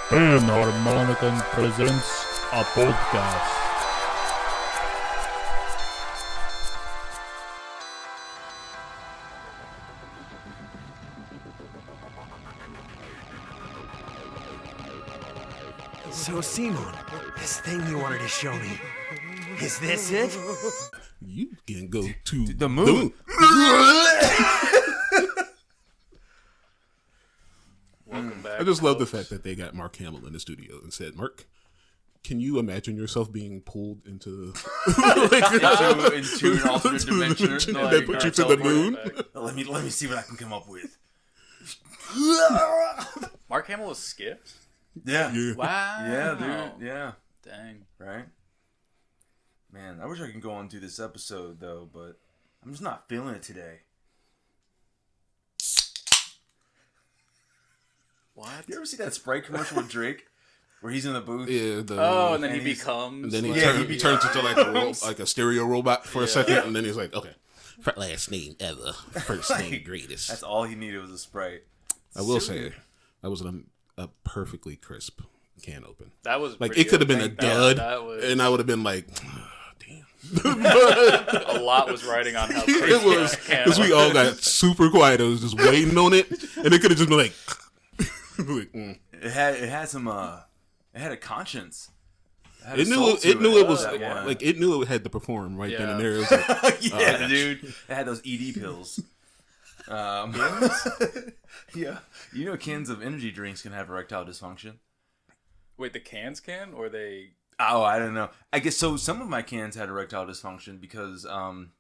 Panharmonicon presents a podcast. So, Simon, this thing you wanted to show me, is this it? You can go to The moon. Welcome back. I just love the folks. fact that they got Mark Hamill in the studio and said, Mark, can you imagine yourself being pulled into into an alternate to the dimension. dimension Like, that put you to the moon? Let me see what I can come up with. Mark Hamill was skipped. Yeah. Wow. Yeah, dude. Yeah. Dang. Right? Man, I wish I could go on through this episode, though, but I'm just not feeling it today. What? You ever see that Sprite commercial with Drake? Where he's in the booth? Yeah, Oh, and then And he he's- becomes. and then he, like, turns into like a stereo robot for a second, and then he's like, okay, Last name ever, first name greatest. That's all he needed was a Sprite. I will say, that was a perfectly crisp can open. That was Like, pretty it could have good. been a Thank dud, God. That was, and I would have been like, damn. a lot was riding on how crazy It was, that can because we all got super quiet. I was just waiting on it, and it could have just been like, like, It had some, it had a conscience. Had a It knew soul it, to it knew it was that one. like it knew it had to perform right then and Yeah. there. It was like, Yeah, dude. It had those ED pills. Yeah. You know cans of energy drinks can have erectile dysfunction? Wait, the cans can? Or they... Oh, I don't know. I guess so. Some of my cans had erectile dysfunction because some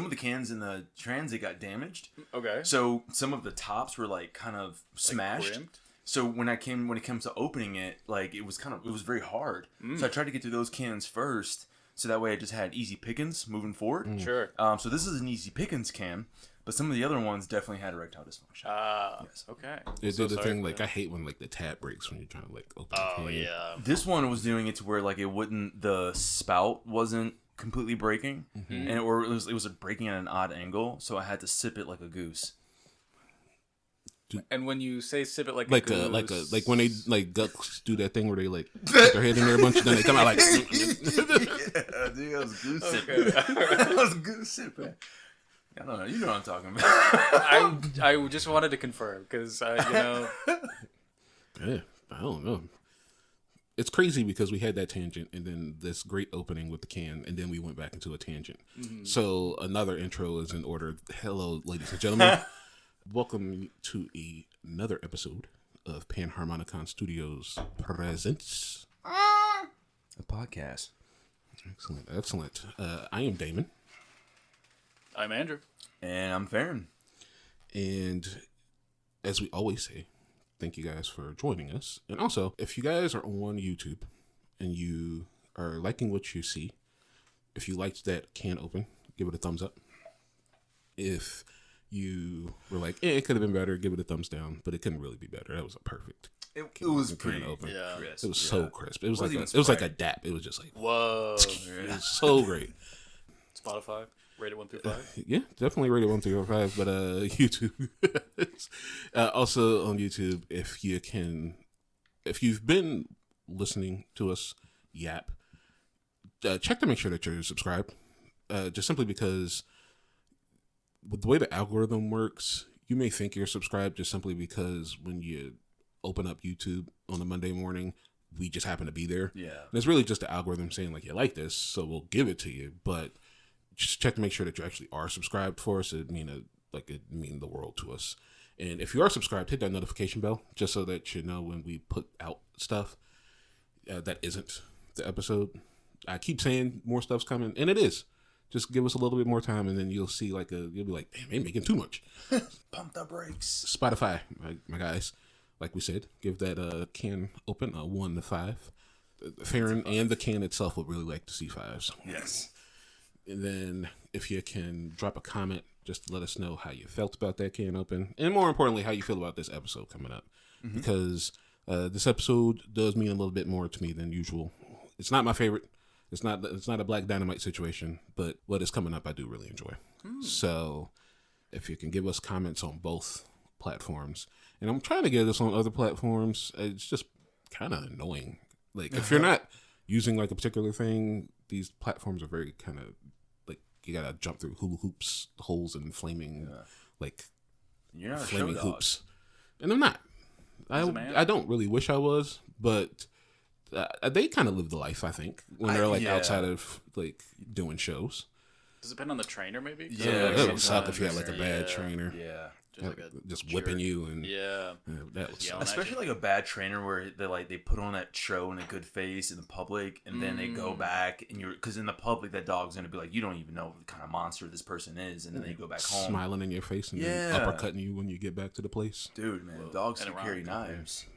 of the cans in the transit got damaged. Okay. So some of the tops were like kind of smashed. crimped? So when it comes to opening it, like it was very hard. So I tried to get through those cans first, so that way I just had easy pickings moving forward. Sure. So this is an easy pickings can, but some of the other ones definitely had erectile dysfunction. Yes. Okay. it So did the sorry thing for like that. I hate when like the tab breaks when you're trying to like open. the Oh, can. yeah. This one was doing it to where like the spout wasn't completely breaking, and it was breaking at an odd angle, so I had to sip it like a goose. And when you say sip it like Like a like when they like ducks do that thing where they like put their head in there a bunch and then they come out like. Yeah, dude, that was goose sipping. That was goose sipping. I don't know. You know what I'm talking about. I just wanted to confirm because Yeah, I don't know. It's crazy because we had that tangent and then this great opening with the can, and then we went back into a tangent. So another intro is in order. Hello, ladies and gentlemen. Welcome to another episode of Panharmonicon Studios Presents. A podcast. Excellent, excellent. I am Damon, I'm Andrew. And I'm Farron. and as we always say, thank you guys for joining us. And also, if you guys are on YouTube and you are liking what you see, if you liked that can open, give it a thumbs up. If you were like, it could have been better, give it a thumbs down, but it couldn't really be better. That was a perfect. It was can pretty open. Yeah. crisp. It was so crisp. It was like Wasn't it was like a even dap. It was just like Whoa. it was so great. Spotify, rated 1 through 5. Yeah, definitely rated 1 through 5, but YouTube. Also on YouTube, if you've been listening to us yap, check to make sure that you're subscribed. Just simply because with the way the algorithm works, you may think you're subscribed just simply because when you open up YouTube on a Monday morning, we just happen to be there. Yeah. And it's really just the algorithm saying like, you like this, so we'll give it to you. But just check to make sure that you actually are subscribed for us. It mean the world to us. And if you are subscribed, hit that notification bell just so that you know when we put out stuff that isn't the episode. I keep saying more stuff's coming, and it is. Just give us a little bit more time, and then you'll see you'll be like, damn, they're making too much. Pump the brakes. Spotify, my guys, like we said, give that can open a 1 to 5. Farron and the can itself would really like to see 5s. Yes. And then if you can drop a comment, just to let us know how you felt about that can open, and more importantly, how you feel about this episode coming up, because this episode does mean a little bit more to me than usual. It's not my favorite. It's not a Black Dynamite situation, but what is coming up, I do really enjoy. So if you can give us comments on both platforms, and I'm trying to get this on other platforms, it's just kind of annoying. Like if you're not using like a particular thing, these platforms are very kind of like you gotta jump through hula hoops, holes, and flaming like You're not a flaming show dog. hoops, and I'm not. I don't really wish I was, but they kind of live the life. I think when they're like outside of like doing shows. Does it depend on the trainer, maybe? Yeah, That would suck if you had like a bad Yeah. trainer. Yeah. Just Whipping you and Yeah. that would suck. yelling at Especially like a bad trainer where they put on that show in a good face in the public, and then they go back and because in the public that dog's gonna be like, you don't even know what kind of monster this person is, and then they go back home smiling in your face and then uppercutting you when you get back to the place. Dude, man, dogs And can around carry the knives.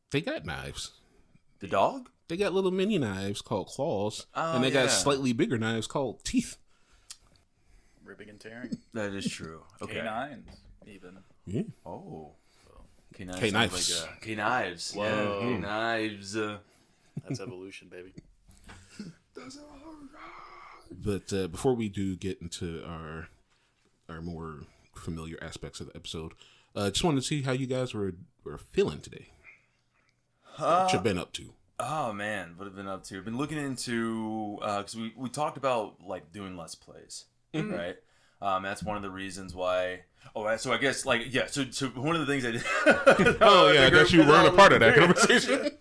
They got knives. The dog? They got little mini knives called claws, and they got slightly bigger knives called teeth. Ripping and tearing. That is true. Okay. K9s, even. Yeah. Oh. K-knives. K-knives. Like, K-knives. Whoa. Yeah. K-knives. That's evolution, baby. But before we do get into our more familiar aspects of the episode, just wanted to see how you guys were feeling today. What you been up to? Oh man, what have I been up to? I've been looking into because we talked about like doing Let's Plays, right? That's one of the reasons why. Oh, so I guess like yeah. So one of the things I did. Oh yeah, I guess you weren't a part of that conversation.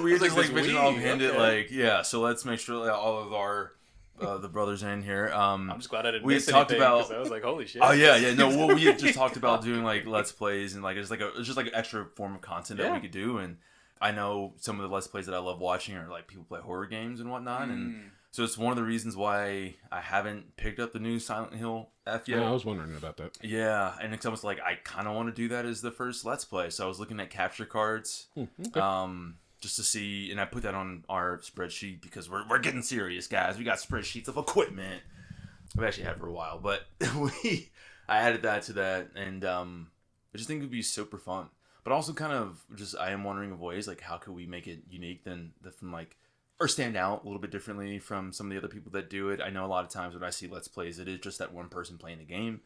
We just like this mentioned week, offhanded, okay. like yeah. So let's make sure that all of our the brothers in here. I'm just glad I didn't we miss talked anything about- because I was like, holy shit. Oh yeah. No, well, we had just talked about doing like Let's Plays and like it's just like an extra form of content that we could do. And I know some of the Let's Plays that I love watching are like people play horror games and whatnot, and so it's one of the reasons why I haven't picked up the new Silent Hill F yet. Yeah, I was wondering about that. Yeah, and it's almost like I kind of want to do that as the first Let's Play. So I was looking at capture cards, just to see, and I put that on our spreadsheet because we're getting serious, guys. We got spreadsheets of equipment. I've actually had it for a while, but I added that to that, and I just think it would be super fun. But also kind of just I am wondering of ways like how could we make it unique from like or stand out a little bit differently from some of the other people that do it. I know a lot of times when I see Let's Plays, it is just that one person playing the game.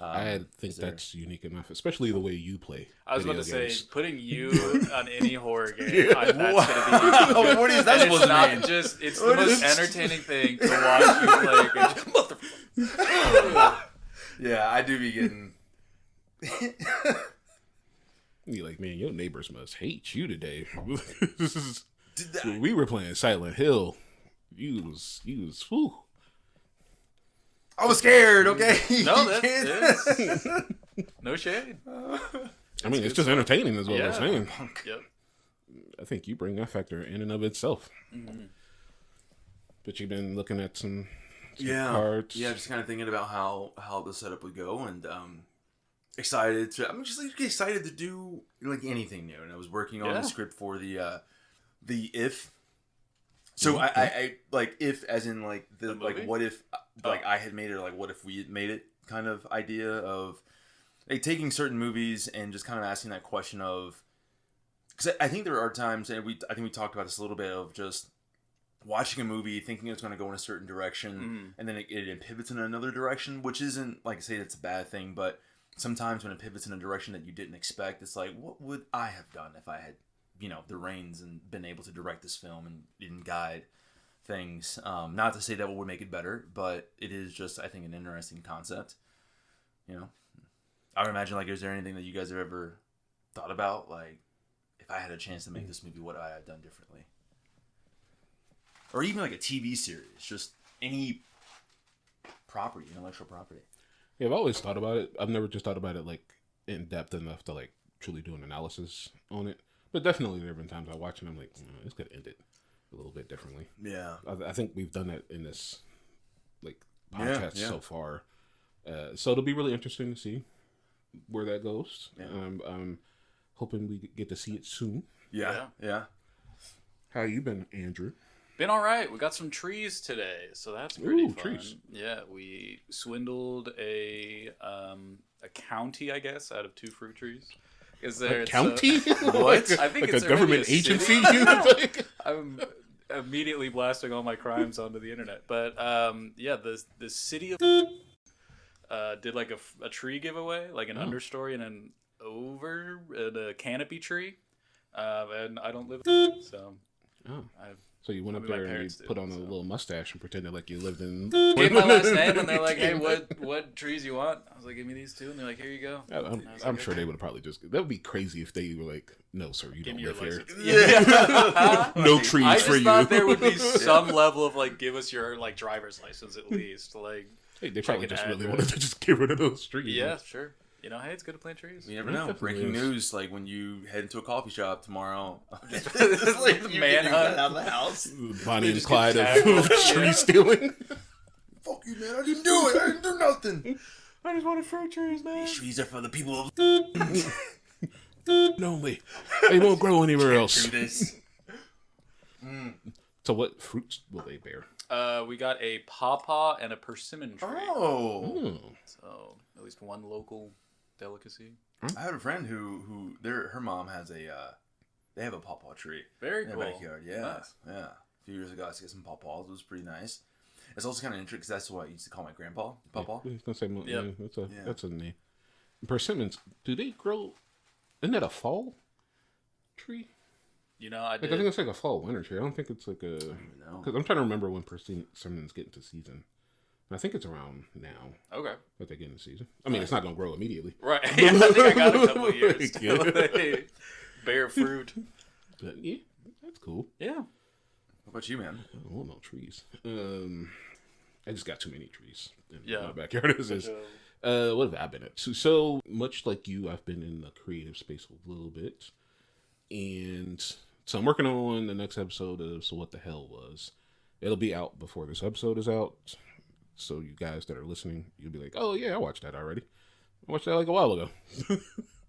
I think that's unique enough, especially the way you play. I was about to video say, games. putting you on any horror game, that's going to be... What is that And supposed it's to not mean? just... It's the most entertaining thing to watch you play. Motherfucker. Yeah, I do be getting. You're like, man, your neighbors must hate you today. We were playing Silent Hill. You was, whew. I was scared. Okay. No, You that's... can't- No shade. I mean, it's just entertaining is what I'm Yeah. saying. Yep. I think you bring that factor in and of itself. But you've been looking at some cards. Yeah, just kind of thinking about how the setup would go, and excited to. I'm just like excited to do like anything new. And I was working on the script for the if. So I like if as in like the like movie? what if like I had made it, or like what if we had made it kind of idea of like taking certain movies and just kind of asking that question of, because I think there are times, and I think we talked about this a little bit, of just watching a movie thinking it's going to go in a certain direction, and then it pivots in another direction, which isn't like, say that's a bad thing, but sometimes when it pivots in a direction that you didn't expect, it's like, what would I have done if I had, the reins and been able to direct this film and guide things. Not to say that would make it better, but it is just, I think, an interesting concept. I would imagine, like, is there anything that you guys have ever thought about, like, if I had a chance to make this movie, what would I have done differently? Or even like a TV series, just any property, intellectual property. Yeah, I've always thought about it. I've never just thought about it like in depth enough to like truly do an analysis on it. But definitely there have been times I watch and I'm like, this could end it a little bit differently. Yeah. I think we've done that in this like podcast Yeah. so far. So it'll be really interesting to see where that goes. Yeah. I'm hoping we get to see it soon. Yeah. How you been, Andrew? Been all right. We got some trees today, so that's pretty fun. Trees. Yeah, we swindled a county, I guess, out of 2 fruit trees. Is there County? What? I think like it's a government already a agency? city. I'm immediately blasting all my crimes onto the internet. But yeah, the city of did like a tree giveaway, like an understory and over in a canopy tree, and I don't live there, so. Oh. I've So you went up I mean, my there and you parents put did, on a so. little mustache and pretended like you lived in. gave my last name, and they're like, "Hey, what trees you want?" I was like, "Give me these two," and they're like, "Here you go." I'm sure they would have probably just. That would be crazy if they were like, "No, sir, you Give don't me your live here. license. Yeah. No trees I for just you." thought there would be some level of like, give us your like driver's license at least, like. Hey, they probably check just an really address. wanted to just get rid of those trees. Yeah, sure. You know, hey, it's good to plant trees. You never Yeah, know. definitely Breaking is. news, like when you head into a coffee shop tomorrow. It's like you manhunt. get out of the house. Bonnie and just Clyde get of tagged. tree Yeah. stealing. Fuck you, man. I didn't do it. I didn't do nothing. I just wanted fruit trees, man. These trees are for the people of Only. They won't grow anywhere do else. this. So what fruits will they bear? We got a pawpaw and a persimmon tree. Oh. So at least one local delicacy. I had a friend who her mom has they have a pawpaw tree Very in cool. their backyard. Yeah, Nice. yeah. A few years ago, I used to get some pawpaws. It was pretty nice. It's also kind of interesting because that's what I used to call my grandpa, pawpaw. I was gonna say, Yep. yeah, that's a name. Persimmons, do they grow? Isn't that a fall tree? You know, I Like, I did. think it's like a fall winter tree. I don't think it's like a. know. Because I'm trying to remember when persimmons get into season. And I think it's around now Okay. that they get into season. I mean, it's not gonna grow immediately. Right. Yeah, I think I got a couple of years. Yeah. till they bear fruit. But yeah, that's cool. Yeah. What about you, man? I don't want no trees. I just got too many trees in Yeah. my backyard. What have I been up to? So much like you, I've been in the creative space a little bit, and so I'm working on the next episode of So What the Hell Was. It'll be out before this episode is out, so you guys that are listening, you'll be like, "Oh yeah, I watched that already. I watched that like a while ago."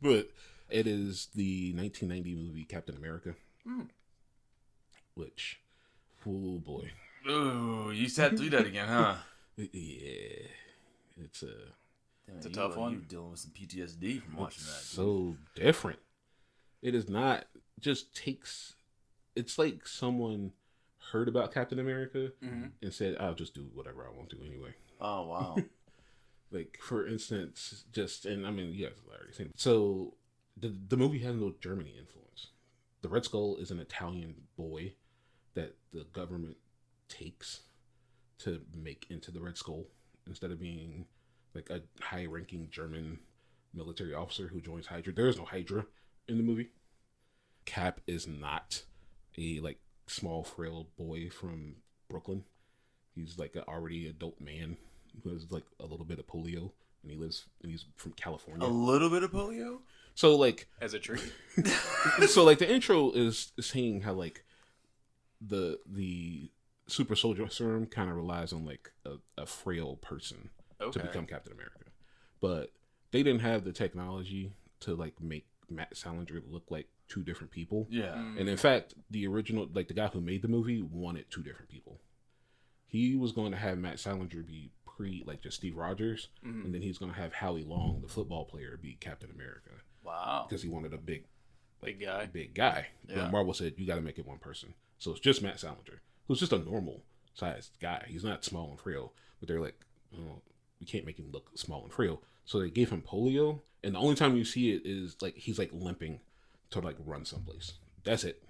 But it is the 1990 movie Captain America, which, oh boy. Ooh, you sat through that again, huh? Yeah, it's It's a tough one. You're dealing with some PTSD from watching that. so different. It is not just takes. It's like someone heard about Captain America and said, "I'll just do whatever I want to anyway." Oh wow. Like for instance, and I mean, you guys have already seen it. So the movie has no Germany influence. The Red Skull is an Italian boy that the government takes to make into the Red Skull instead of being like a high-ranking German military officer who joins Hydra. There is no Hydra in the movie. Cap is not a like small, frail boy from Brooklyn. He's like an already adult man who has like a little bit of polio, and he's from California. A little bit of polio? So like As a tree. so like the intro is saying how like the super soldier serum kind of relies on like a frail person to Okay. become Captain America, but they didn't have the technology to like make Matt Salinger look like two different people. Yeah. And in fact, the original, like the guy who made the movie wanted two different people. He was going to have Matt Salinger be like just Steve Rogers, and then he's going to have Howie Long, the football player, be Captain America Wow. because he wanted a big Big guy. But Yeah. Marvel said, you got to make it one person. So it's just Matt Salinger, who's just a normal sized guy. He's not small and frail. But they're like, oh, we can't make him look small and frail. So they gave him polio. And the only time you see it is like he's like limping to like run someplace. That's it.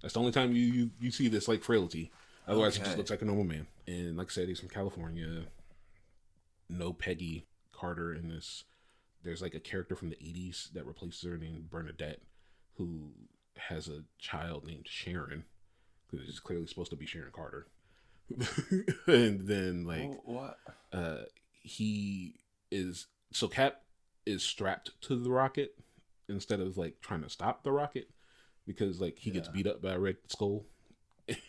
That's the only time you see this like frailty. Otherwise, he just looks like a normal man. And like I said, he's from California. No Peggy Carter in this. There's like a character from the 80s that replaces her named Bernadette, who has a child named Sharon, because it's clearly supposed to be Sharon Carter. And then like What? Cap is strapped to the rocket instead of like trying to stop the rocket, because like he gets beat up by a Red Skull.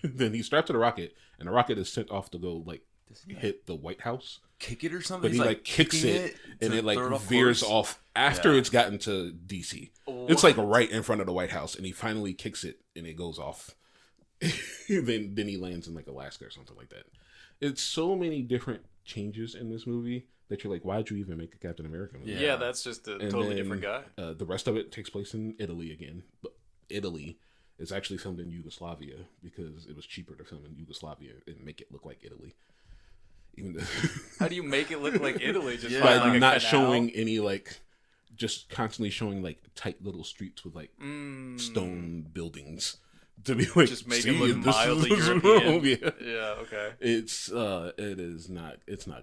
Then he's strapped to the rocket, and the rocket is sent off to go like hit the White House. Kick it or something? But he He's, like kicks kicking it, and to it like throw off veers course? off after Yeah. it's gotten to DC. It's like right in front of the White House, and he finally kicks it, and it goes off. then he lands in like Alaska or something like that. It's so many different changes in this movie that you're like, why'd you even make a Captain America movie? Yeah, that's just a And totally then, different guy. The rest of it takes place in Italy again, but Italy is actually filmed in Yugoslavia because it was cheaper to film in Yugoslavia and make it look like Italy. Even though How do you make it look like Italy? Just Yeah. by by like a not canal? showing any like just constantly showing like tight little streets with like stone buildings to be like Just make it "See, look this mildly is European. Rome." Yeah. Yeah, okay. It's not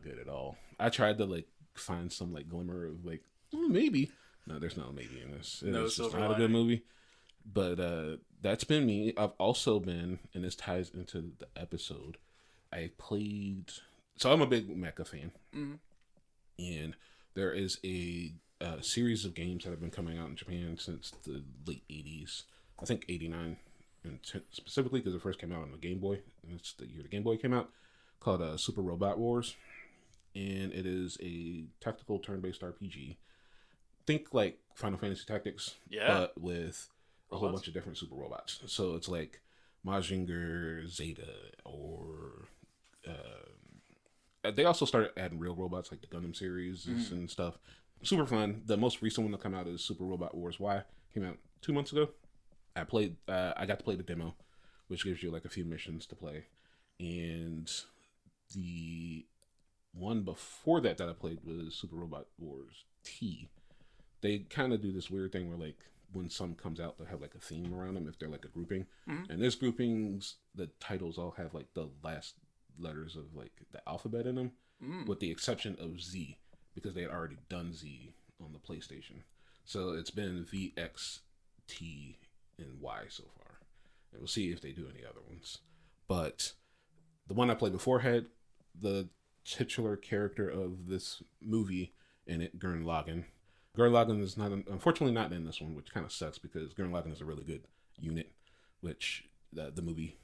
good at all. I tried to like find some like glimmer of like maybe. No, there's no maybe in this. No It's just silver not a good lining. movie. But that's been me. I've also been, and this ties into the episode. I played. So I'm a big Mecha fan, and there is a series of games that have been coming out in Japan since the late '80s. I think '89, and specifically because it first came out on the Game Boy, and it's the year the Game Boy came out, called Super Robot Wars, and it is a tactical turn-based RPG. Think like Final Fantasy Tactics, but with a whole bunch of different super robots. So it's like Mazinger Zeta, or they also started adding real robots like the Gundam series and stuff. Super fun. The most recent one to come out is Super Robot Wars Y. Came out 2 months ago. I got to play the demo, which gives you like a few missions to play, and the one before that I played was Super Robot Wars T. They kind of do this weird thing where like when some comes out, they'll have like a theme around them if they're like a grouping. And there's groupings, the titles all have like the last letters of like the alphabet in them, with the exception of Z, because they had already done Z on the PlayStation. So it's been V, X, T, and Y so far. And we'll see if they do any other ones. But the one I played before had the titular character of this movie in it, Gurren Lagann. Gurren Lagann is unfortunately not in this one, which kind of sucks because Gurren Lagann is a really good unit, which the movie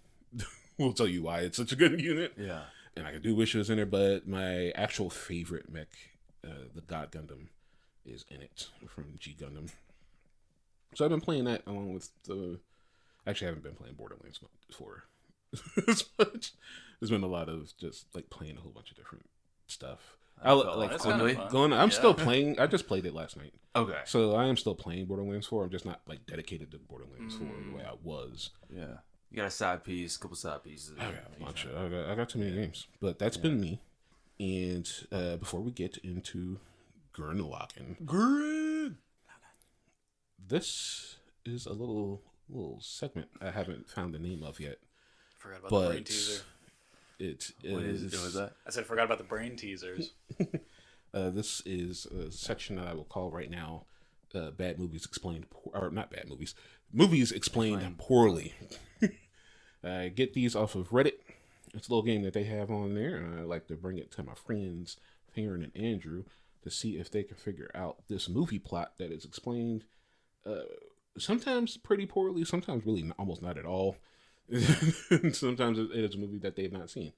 will tell you why it's such a good unit. Yeah. And I do wish it was in there, but my actual favorite mech, the God Gundam, is in it from G Gundam. So I've been playing that along with the... Actually, I haven't been playing Borderlands before as much. There's been a lot of just like playing a whole bunch of different stuff. That's kinda fun. I'm still playing. I just played it last night. Okay. So I am still playing Borderlands 4. I'm just not like dedicated to Borderlands 4 the way I was. Yeah. You got a side piece, a couple side pieces. I got a bunch of. I got too many games, but that's been me. And before we get into Gurren Lagann, this is a little segment I haven't found the name of yet. Forgot about the brain teaser. It What was that? I said forgot about the brain teasers. This is a section that I will call right now Bad Movies Explained, or not Bad Movies, Movies Explained Poorly. I get these off of Reddit. It's a little game that they have on there, and I like to bring it to my friends, Farron and Andrew, to see if they can figure out this movie plot that is explained sometimes pretty poorly, sometimes really almost not at all. Sometimes it is a movie that they've not seen.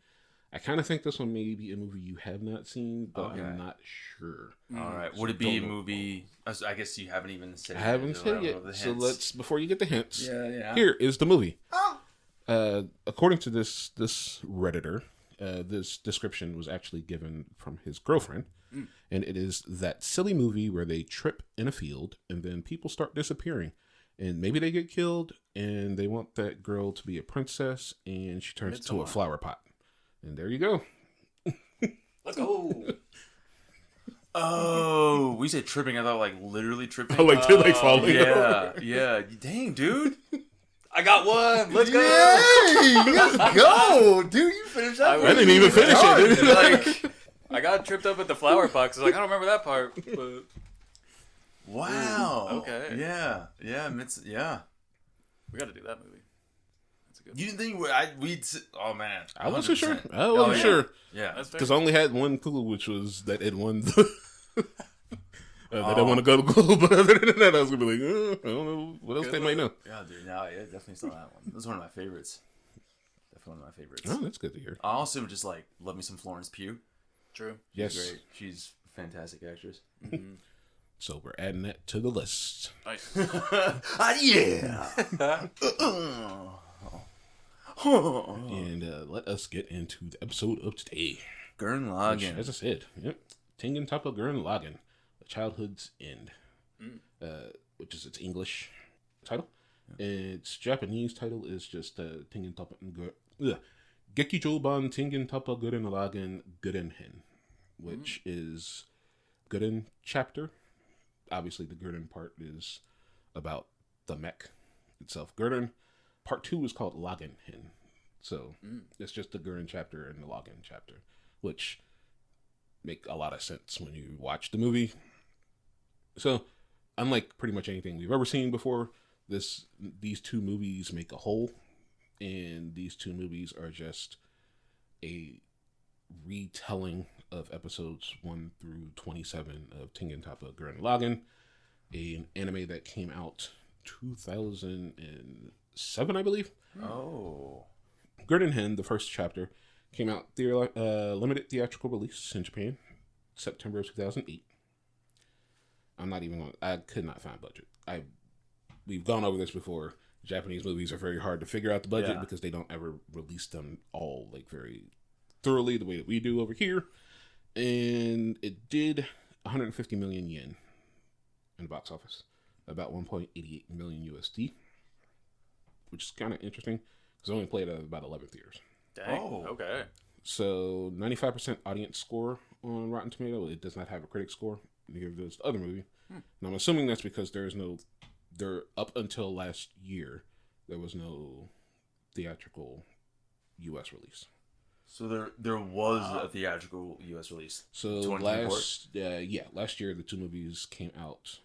I kind of think this one may be a movie you have not seen, but I'm not sure. All right. Would it be a movie? I guess you haven't even said it. I haven't said it yet. So let's, before you get the hints, Yeah. here is the movie. According to this Redditor, this description was actually given from his girlfriend, and it is that silly movie where they trip in a field and then people start disappearing. And maybe they get killed, and they want that girl to be a princess, and she turns into a flower pot. And there you go. Let's go. Oh, we said tripping. I thought like literally tripping. I like to falling. Yeah. Dang, dude. I got one. Let's go. Yay, let's go, dude. You finished that. I didn't even finish it, dude. Like, I got tripped up at the flower pot. I was like, I don't remember that part. But... Wow. Okay. Yeah. We got to do that movie. That's a good. You didn't think we'd? Oh man, I wasn't sure. 100%. I wasn't sure. Yeah. That's fair. Because I only had one clue, which was that it won the... that I want to go to Globe, but other than that, I was going to be like, I don't know what else they might know. Yeah, dude. No, yeah, definitely saw that one. That was one of my favorites. Definitely one of my favorites. Oh, that's good to hear. I also just like love me some Florence Pugh. True. Yes. She's great. She's a fantastic actress. So we're adding that to the list. Nice. Yeah. And let us get into the episode of today. Gurren Which, Lagann. as I said, Tengen Toppa Gurren Lagann, A Childhood's End, which is its English title. Its Japanese title is just Tengen Toppa Gekijoban Tengen Toppa Gurren Lagann Gurren Hen, which is Gurren chapter. obviously the Gurren part is about the mech itself. Gurren part 2 is called Lagann. So it's just the Gurren chapter and the Lagann chapter, which make a lot of sense when you watch the movie. So, unlike pretty much anything we've ever seen before, these two movies make a whole, and these two movies are just a retelling of episodes 1 through 27 of Tengen Toppa Gurren Lagann, an anime that came out 2007, I believe. Oh. Gurren Hen, the first chapter, came out limited theatrical release in Japan, September of 2008. I could not find budget. We've gone over this before. Japanese movies are very hard to figure out the budget because they don't ever release them all like very thoroughly the way that we do over here. And it did 150 million yen in the box office, about 1.88 million USD, which is kind of interesting because it only played at about 11 theaters. Dang. Oh. Okay. So 95% audience score on Rotten Tomato. It does not have a critic score. Neither does the other movie. And I'm assuming that's because up until last year, there was no theatrical U.S. release. So there was a theatrical U.S. release. So last year the two movies came out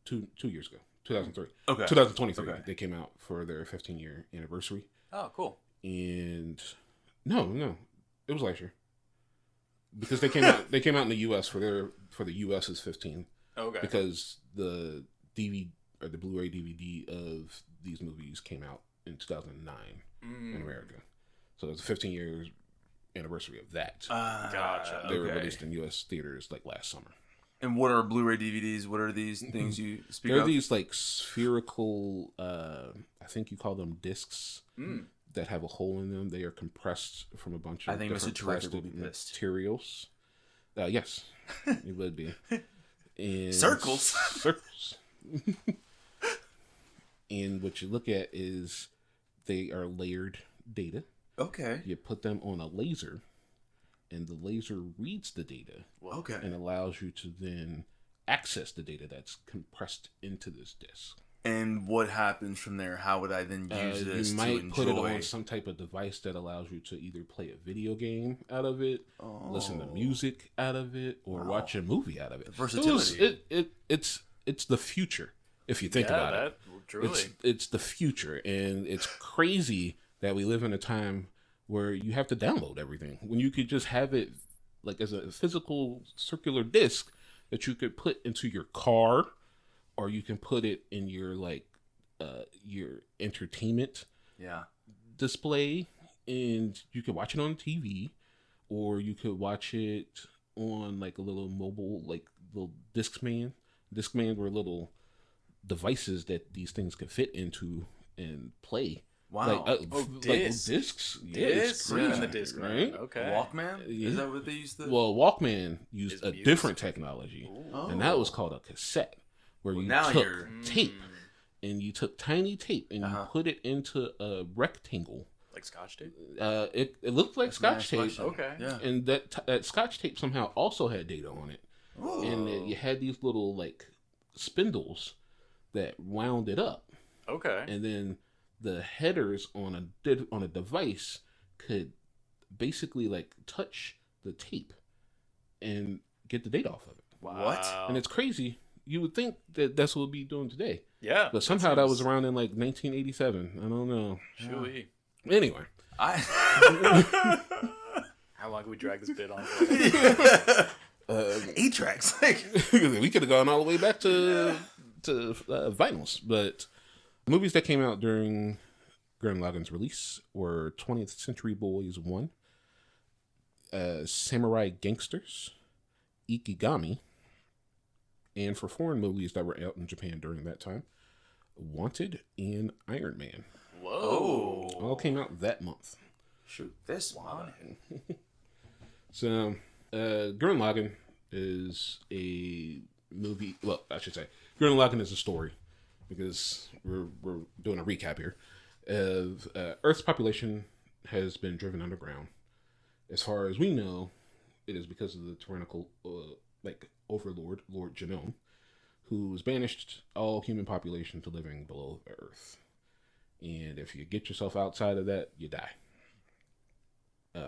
two years ago, 2003. Okay. 2023. Okay. They came out for their 15-year anniversary. Oh, cool. And no, it was last year. Because they came out in the U.S. for the U.S.'s 15. Okay. Because the DVD or the Blu-ray DVD of these movies came out in 2009 in America. So it was the 15 years anniversary of that. Gotcha. They were released in U.S. theaters like last summer. And what are Blu-ray DVDs? What are these things you speak of? They're these like spherical, I think you call them discs. That have a hole in them. They are compressed from a bunch of different plastic materials. Yes, it would be. And circles. And what you look at is they are layered data. Okay. You put them on a laser, and the laser reads the data. Okay. And allows you to then access the data that's compressed into this disc. And what happens from there? How would I then use this you to might enjoy? put it on some type of device that allows you to either play a video game out of it, listen to music out of it, or watch a movie out of it. The versatility. It's the future if you think about it. Truly. It's the future, and it's crazy that we live in a time where you have to download everything when you could just have it like as a physical circular disc that you could put into your car. Or you can put it in your your entertainment display, and you can watch it on TV, or you could watch it on like a little mobile, like little Discman. Discman were little devices that these things could fit into and play. Wow! Discs. Discs. Yeah, it's crazy, in the disc, right? Okay. Walkman. Yeah. Is that what they used? Well, Walkman used a different technology, and that was called a cassette. Where you took tape, and you took tiny tape, and you put it into a rectangle. Like Scotch tape? It looked like Scotch tape. Okay. Yeah. And that Scotch tape somehow also had data on it. Ooh. And you had these little, like, spindles that wound it up. Okay. And then the headers on a device could basically, like, touch the tape and get the data off of it. Wow. What? And it's crazy. You would think that that's what we'd be doing today. Yeah. But somehow that was around in like 1987. I don't know. Chewy. Anyway. How long can we drag this bit on for? 8 tracks. We could have gone all the way back to vinyls. But movies that came out during Gurren Lagann's release were 20th Century Boys 1, Samurai Gangsters, Ikigami, and for foreign movies that were out in Japan during that time, Wanted and Iron Man. Whoa. All came out that month. Shoot this one. So, Gurren Lagann is a movie. Well, I should say, Gurren Lagann is a story because we're doing a recap here of Earth's population has been driven underground. As far as we know, it is because of the tyrannical overlord, Lord Genome, who's banished all human population to living below the earth. And if you get yourself outside of that, you die.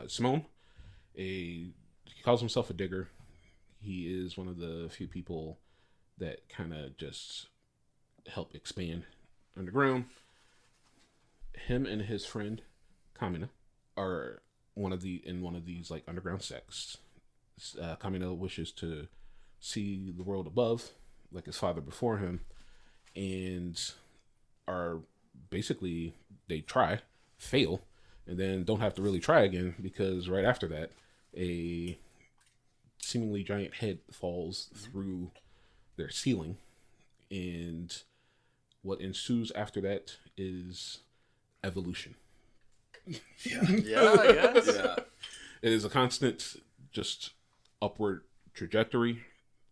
Simone, he calls himself a digger. He is one of the few people that kind of just help expand underground. Him and his friend Kamina are in one of these like underground sects. Kamina wishes to see the world above, like his father before him, and are basically they fail, and then don't have to really try again because right after that, a seemingly giant head falls through their ceiling, and what ensues after that is evolution. Yeah, I guess. Yeah. It is a constant, just upward trajectory,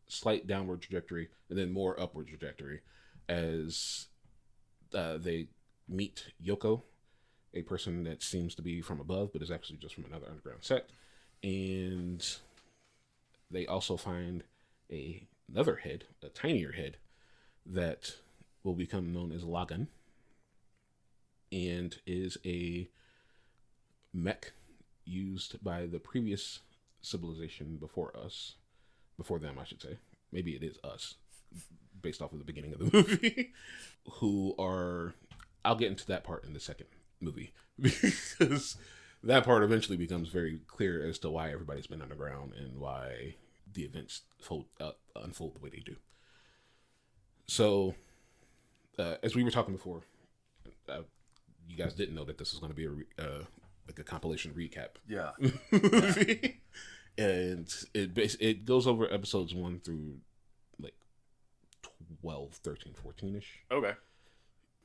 slight downward trajectory, and then more upward trajectory as they meet Yoko, a person that seems to be from above, but is actually just from another underground sect. And they also find another head, a tinier head, that will become known as Lagann, and is a mech used by the previous civilization before them, I should say. Maybe it is us, based off of the beginning of the movie, who are, I'll get into that part in the second movie, because that part eventually becomes very clear as to why everybody's been underground and why the events unfold the way they do. So, as we were talking before, you guys didn't know that this was going to be a compilation recap. Yeah. movie. And it goes over episodes 1 through like 12, 13, 14-ish. Okay.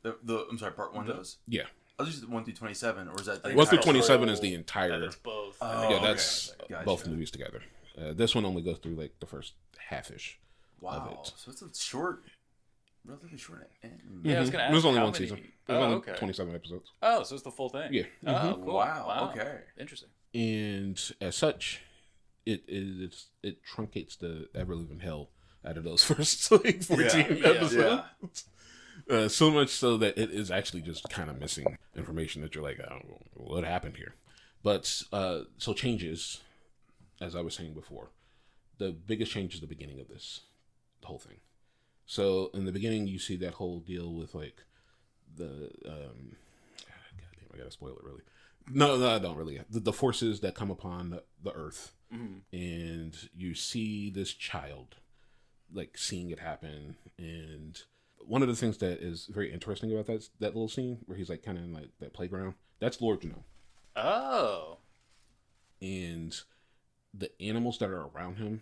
I'm sorry, part 1 does? Yeah. I was just 1 through 27, or is that the 1 through entire 27 story? is the entire. That's both. Oh, yeah, okay. that's Gotcha. both movies together. This one only goes through like the first half-ish of Wow. it. So it's a short, relatively short end. Yeah, I was gonna ask. It was only how one many- season. It was only okay. 27 episodes. Oh, so it's the full thing. Yeah. Oh, cool. Wow, okay. Interesting. And as such, it truncates the ever-living hell out of those first like 14 Yeah. episodes. So much so that it is actually just kind of missing information that you're like, oh, what happened here? But so changes, as I was saying before, the biggest change is the beginning of the whole thing. So in the beginning, you see that whole deal with like the God damn, I gotta spoil it really. No, I don't really. The forces that come upon the Earth, and you see this child, like seeing it happen. And one of the things that is very interesting about that little scene where he's like kind of in like that playground, that's Lord Genome. Oh. And the animals that are around him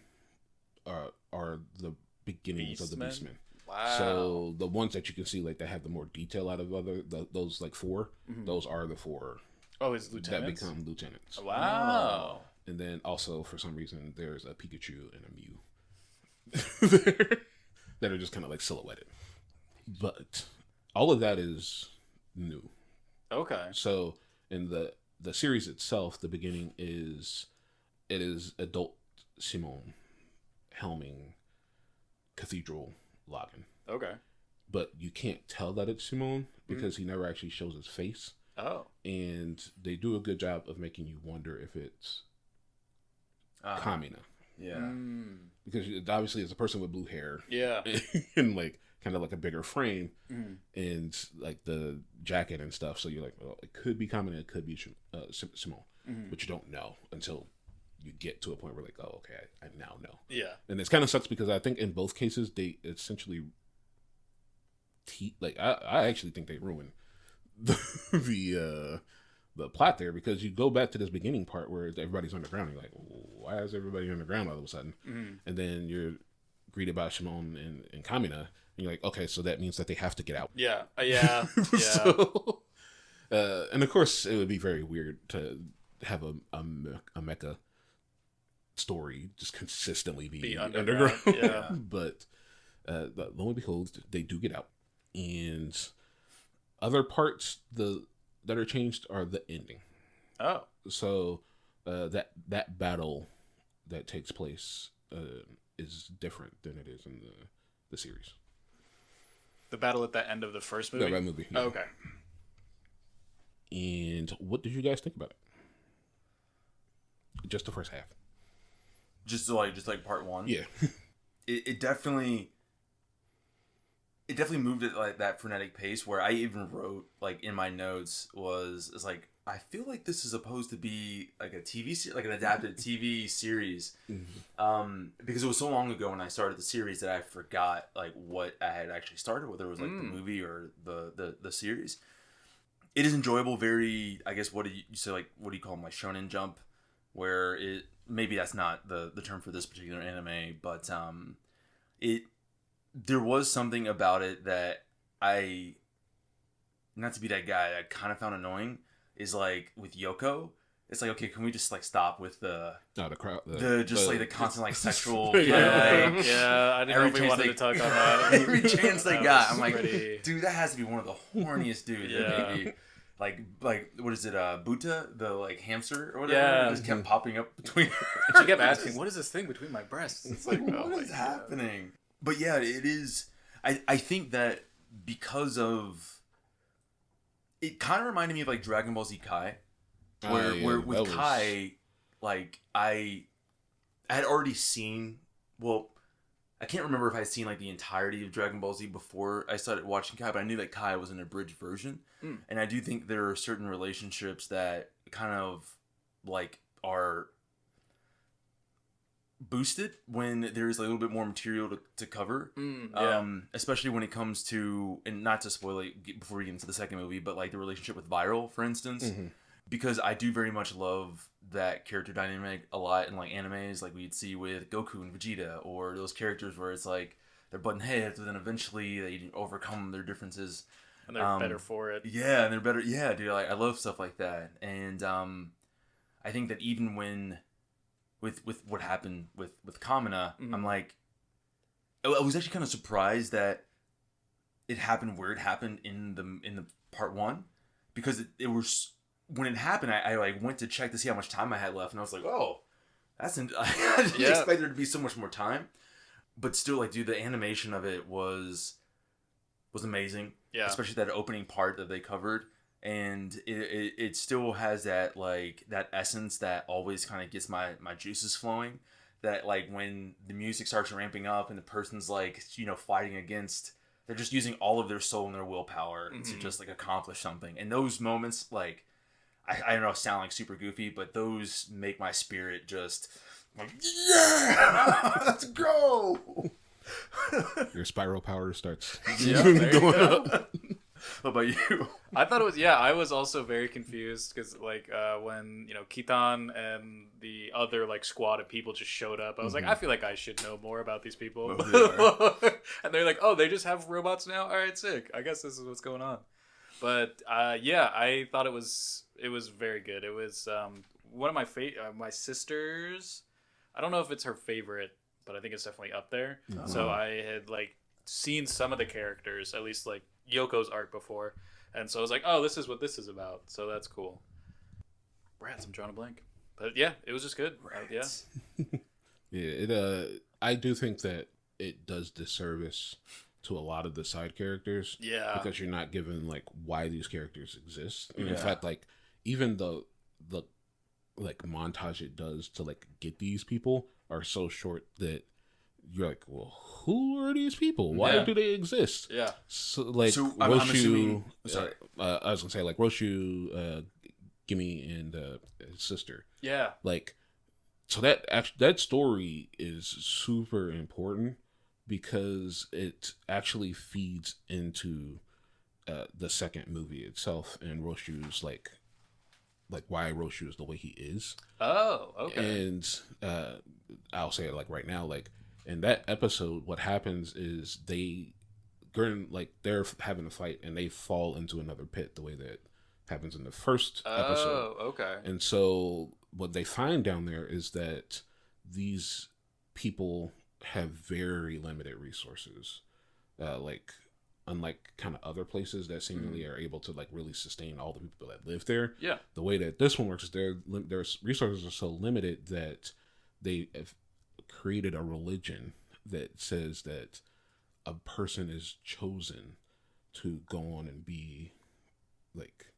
are the beginnings of the Beastmen. Wow. So the ones that you can see like that have the more detail out of those like 4, those are the 4. Oh, his lieutenants? That become lieutenants. Wow. And then also, for some reason, there's a Pikachu and a Mew there that are just kind of like silhouetted. But all of that is new. Okay. So in the series itself, the beginning is adult Simone helming Cathedral Lagann. Okay. But you can't tell that it's Simone because he never actually shows his face. Oh. And they do a good job of making you wonder if it's Kamina. Yeah. Because obviously it's a person with blue hair. Yeah. And like kind of like a bigger frame and like the jacket and stuff. So you're like, well, it could be Kamina, it could be Simone. But you don't know until you get to a point where like, oh, okay, I now know. Yeah. And it's kind of sucks because I think in both cases they essentially I actually think they ruined the plot there, because you go back to this beginning part where everybody's underground. You're like, why is everybody underground all of a sudden? And then you're greeted by Shimon and Kamina, and you're like, okay, so that means that they have to get out. Yeah. Yeah. Yeah. So, and of course, it would be very weird to have a mecha story just consistently be underground. Yeah. But lo and behold, they do get out. And other parts that are changed are the ending. Oh. So that battle that takes place is different than it is in the series. The battle at the end of the first movie? No, that movie. Yeah. Oh, okay. And what did you guys think about it? Just the first half. Just like part one. Yeah. It definitely moved at like that frenetic pace where I even wrote like in my notes it's like I feel like this is supposed to be like a TV series, like an adapted TV series, because it was so long ago when I started the series that I forgot like what I had actually started, whether it was like the movie or the series. It is enjoyable. Very, I guess, what do you say? Like, what do you call them? Like Shonen Jump, where it maybe that's not the term for this particular anime, but there was something about it that not to be that guy, I kind of found annoying. Is like with Yoko, it's like, okay, can we just like stop with the crowd, the constant like sexual I didn't know if we wanted to talk on that. Every chance they got, I'm like, pretty... dude, that has to be one of the horniest dudes. Yeah. Maybe like what is it, Buta, the like hamster or whatever? Yeah. It just kept popping up between. And she kept asking, "What is this thing between my breasts?" It's like, what is happening? But yeah, it is. I think that because of. It kind of reminded me of like Dragon Ball Z Kai, where with Kai, like I had already seen. Well, I can't remember if I had seen like the entirety of Dragon Ball Z before I started watching Kai, but I knew that Kai was an abridged version, and I do think there are certain relationships that kind of like are boosted when there's a little bit more material to cover, especially when it comes to, and not to spoil it before we get into the second movie, but like the relationship with Viral, for instance, because I do very much love that character dynamic a lot in like animes, like we'd see with Goku and Vegeta, or those characters where it's like they're butting heads, but then eventually they overcome their differences and they're better for it. Yeah, and they're better. Yeah, dude, like I love stuff like that, and I think that even when with what happened with Kamina, I'm like, I was actually kind of surprised that it happened where it happened in the part one, because it was when it happened. I like went to check to see how much time I had left, and I was like, oh, I didn't expect there to be so much more time, but still, like, dude, the animation of it was amazing. Yeah, especially that opening part that they covered. And it still has that like that essence that always kind of gets my juices flowing. That like when the music starts ramping up and the person's like, you know, fighting against, they're just using all of their soul and their willpower to just like accomplish something. And those moments, like, I don't know, sound like super goofy, but those make my spirit just like, yeah, let's go. Your spiral power starts going up. What about you? I thought it was, I was also very confused because like when, you know, Kitan and the other like squad of people just showed up, I was like, I feel like I should know more about these people. And they're like, oh, they just have robots now? All right, sick. I guess this is what's going on. But I thought it was very good. It was one of my sister's, I don't know if it's her favorite, but I think it's definitely up there. So I had like seen some of the characters, at least like Yoko's arc before, and so I was like, oh, this is what this is about, so that's cool. Rats, I'm drawing a blank, but yeah, it was just good. I do think that it does disservice to a lot of the side characters, because you're not given like why these characters exist, and in fact, like even the like montage it does to like get these people are so short that you're like, well, who are these people? Why do they exist? Yeah. So like Roshu, I'm assuming, I was gonna say like Roshu, Gimme, and his sister. Yeah. Like, so that story is super important because it actually feeds into the second movie itself and Roshu's like why Roshu is the way he is. Oh, okay. And I'll say it like right now, like in that episode, what happens is they're having a fight and they fall into another pit the way that happens in the first episode. Oh, okay. And so what they find down there is that these people have very limited resources. Like, unlike kind of other places that seemingly are able to like really sustain all the people that live there. Yeah. The way that this one works is their resources are so limited that they have created a religion that says that a person is chosen to go on and be like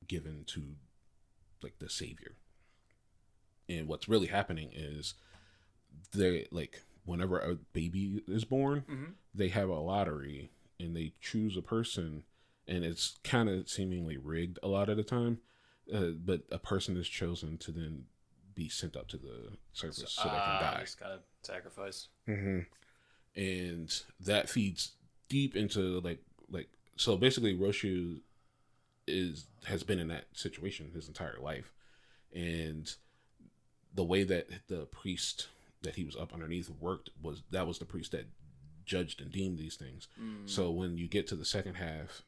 given to like the savior. And what's really happening is they like whenever a baby is born, they have a lottery and they choose a person, and it's kind of seemingly rigged a lot of the time, but a person is chosen to then be sent up to the surface so they can die. Just kind of sacrifice. And that feeds deep into like so basically Roshu has been in that situation his entire life, and the way that the priest that he was up underneath worked was the priest that judged and deemed these things. So when you get to the second half,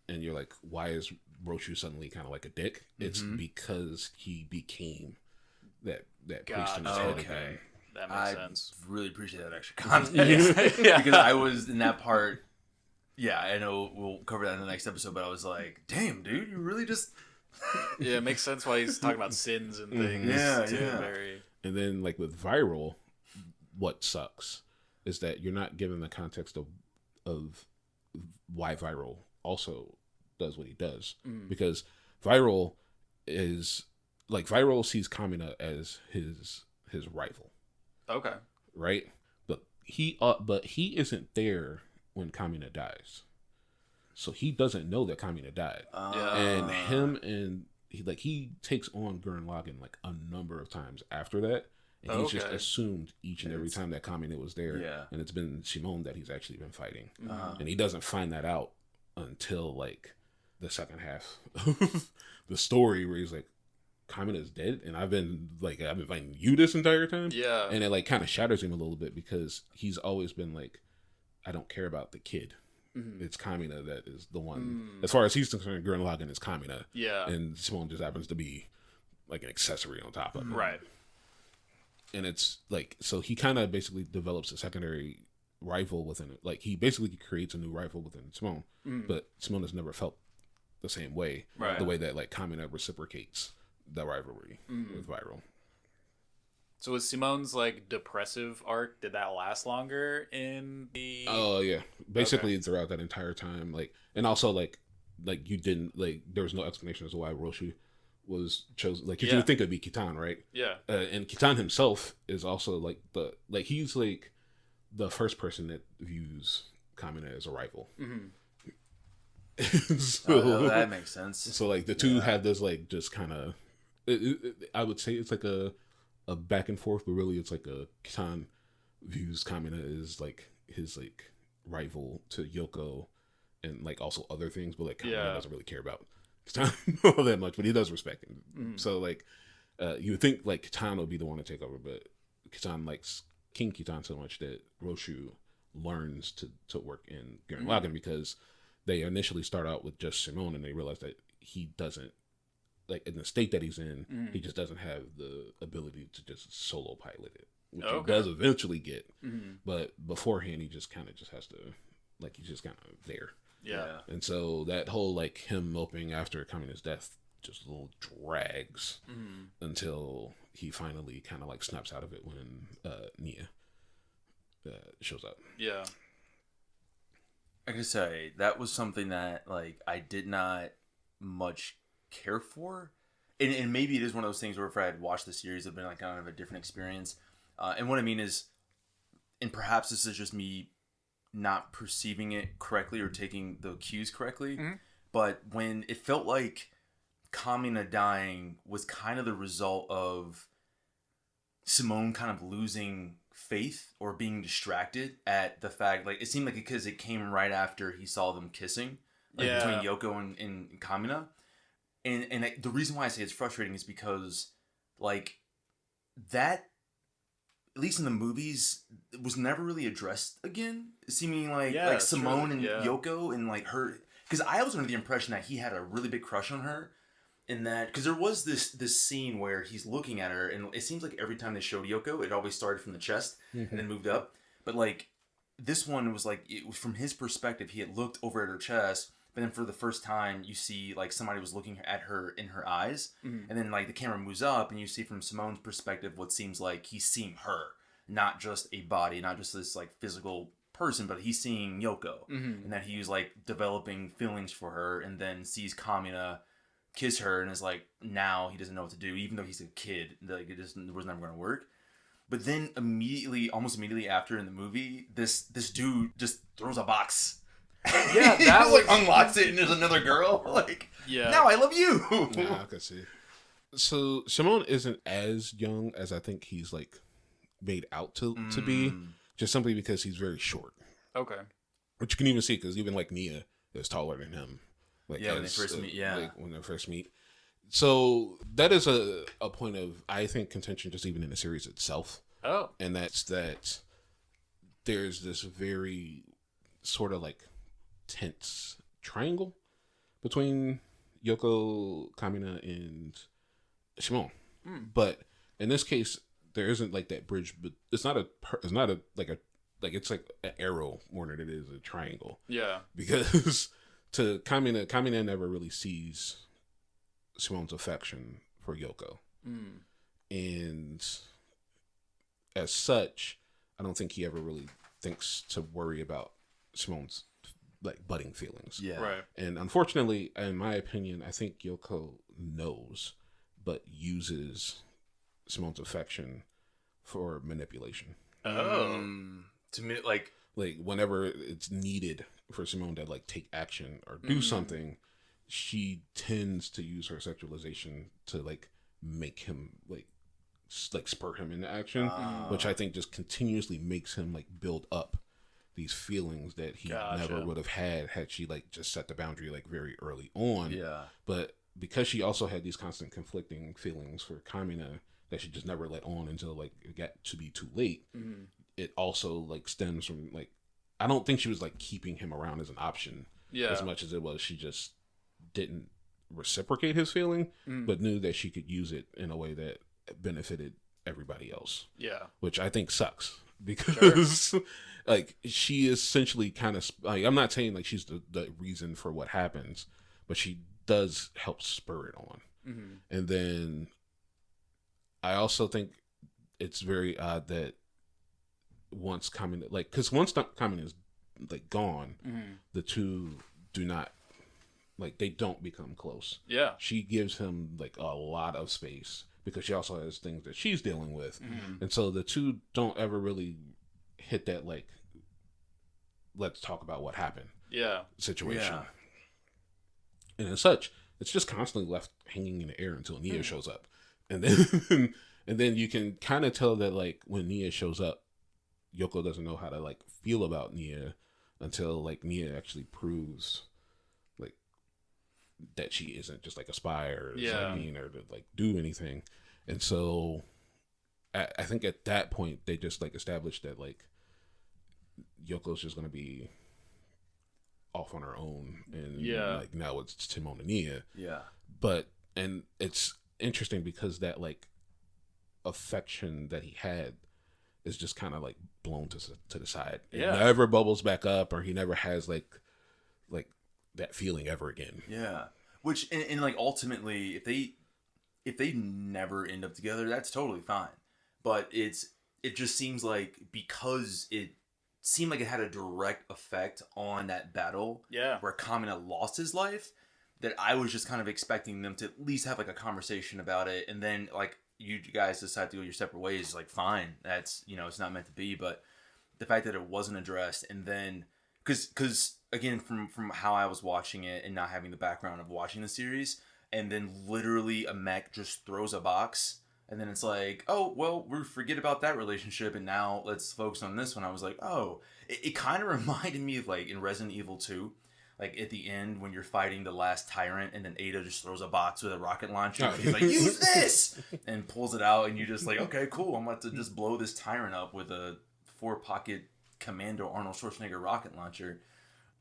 and you're like, why is Roshu suddenly kind of like a dick? It's because he became that priest in his head again. That makes sense. I really appreciate that extra context. Because I was in that part. Yeah, I know we'll cover that in the next episode, but I was like, damn, dude, you really just... Yeah, it makes sense why he's talking about sins and things. Yeah. Very... And then like with Viral, what sucks is that you're not given the context of why Viral also does what he does. Because Viral sees Kamina as his rival. Okay. Right? But he isn't there when Kamina dies. So he doesn't know that Kamina died. And he takes on Gurren Lagann like a number of times after that. And he's just assumed each and every time that Kamina was there. Yeah. And it's been Shimon that he's actually been fighting. And he doesn't find that out until like the second half of the story where he's like, Kamina's dead and I've been fighting you this entire time. Yeah. And it like kind of shatters him a little bit because he's always been like, I don't care about the kid. It's Kamina that is the one. As far as he's concerned, Gurren Lagann is Kamina. Yeah. And Simone just happens to be like an accessory on top of it. Right. And it's like, so he kind of basically develops a secondary rival within it. Like he basically creates a new rival within Simone, but Simone has never felt the same way. Right. The way that like Kamina reciprocates the rivalry with Viral. So was Simone's like depressive arc, did that last longer in the... Oh yeah, basically throughout that entire time, like, and also like you didn't like there was no explanation as to why Roshu was chosen. Like you would think it'd be Kitan, right? Yeah. And Kitan himself is also like he's like the first person that views Kamina as a rival. So that makes sense. So like the two have this like just kind of, I would say it's like a back and forth, but really it's like a Kitan views Kamina as like his like rival to Yoko and like also other things, but like Kamina doesn't really care about Kitan all that much, but he does respect him. So like you would think like Kitan would be the one to take over, but Kitan likes King Kitan so much that Roshu learns to work in Gurren Lagann because they initially start out with just Simone and they realize that he doesn't, like in the state that he's in, he just doesn't have the ability to just solo pilot it, which he does eventually get. But beforehand, he just kind of just has to, like, he's just kind of there. Yeah. And so that whole, like, him moping after Kamina's death just a little drags until he finally kind of, like, snaps out of it when Nia shows up. Yeah. I could say that was something that, like, I did not much care for, and maybe it is one of those things where if I had watched the series, it'd been like kind of a different experience. And what I mean is, and perhaps this is just me not perceiving it correctly or taking the cues correctly, but when it felt like Kamina dying was kind of the result of Simone kind of losing faith or being distracted at the fact, like, it seemed like because it came right after he saw them kissing, like, between Yoko and Kamina. And the reason why I say it's frustrating is because, like, that, at least in the movies, it was never really addressed again. Seeming like Simone and Yoko and, like, her, because I was under the impression that he had a really big crush on her. In that, because there was this scene where he's looking at her, and it seems like every time they showed Yoko, it always started from the chest and then moved up. But like this one was like, it was from his perspective, he had looked over at her chest, But then for the first time, you see like somebody was looking at her in her eyes, and then like the camera moves up, and you see from Simone's perspective what seems like he's seeing her, not just a body, not just this like physical person, but he's seeing Yoko, and that he's like developing feelings for her, and then sees Kamina kiss her, and is like, now he doesn't know what to do, even though he's a kid, like it was never going to work. But then almost immediately after in the movie, this dude just throws a box. Yeah, that like unlocks it, and there's another girl. Like, now I love you. I can see. So Simone isn't as young as I think he's like made out to be, just simply because he's very short. Okay. Which you can even see because even like Nia is taller than him. Like when they first meet. Yeah, like when they first meet. So that is a point of, I think, contention just even in the series itself. Oh, and that's that there's this very sort of like tense triangle between Yoko, Kamina, and Shimon. But in this case, there isn't like that bridge. But it's not it's like an arrow more than it is a triangle. Yeah. Because to Kamina never really sees Shimon's affection for Yoko, and as such, I don't think he ever really thinks to worry about Shimon's like budding feelings. Yeah. Right. And unfortunately, in my opinion, I think Yoko knows, but uses Shimon's affection for manipulation. Oh. To me, like whenever it's needed for Simone to like take action or do something, she tends to use her sexualization to like make him like spur him into action, which I think just continuously makes him like build up these feelings that he never would have had she like just set the boundary like very early on. Yeah. But because she also had these constant conflicting feelings for Kamina that she just never let on until like it got to be too late, it also like stems from like, I don't think she was like keeping him around as an option as much as it was she just didn't reciprocate his feeling, but knew that she could use it in a way that benefited everybody else. Yeah. Which I think sucks because like she essentially kind of like, I'm not saying like she's the reason for what happens, but she does help spur it on. And then I also think it's very odd that once Kamina, like, because once Kamina is like gone, the two do not like, they don't become close. Yeah. She gives him like a lot of space because she also has things that she's dealing with. And so the two don't ever really hit that like, let's talk about what happened situation. And as such, it's just constantly left hanging in the air until Nia shows up. And then you can kind of tell that like when Nia shows up, Yoko doesn't know how to like feel about Nia until like Nia actually proves like that she isn't just like a spy or something or to like do anything. And so I think at that point they just like established that like Yoko's just gonna be off on her own, and like now it's Timon and Nia. But and it's interesting because that like affection that he had is just kind of like blown to the side. It never bubbles back up, or he never has like that feeling ever again. Which and like ultimately if they never end up together, that's totally fine. But it just seems like because it seemed like it had a direct effect on that battle where Kamina lost his life, that I was just kind of expecting them to at least have like a conversation about it, and then like you guys decide to go your separate ways, like fine, that's, you know, it's not meant to be. But the fact that it wasn't addressed, and then because again from how I was watching it and not having the background of watching the series, and then literally a mech just throws a box, and then it's like, oh, well, we forget about that relationship, and now let's focus on this one. I was like, oh, it kind of reminded me of like in Resident Evil 2, like at the end when you're fighting the last tyrant, and then Ada just throws a box with a rocket launcher. And he's like, use this! And pulls it out, and you're just like, okay, cool. I'm about to just blow this tyrant up with a 4-pocket Commando Arnold Schwarzenegger rocket launcher.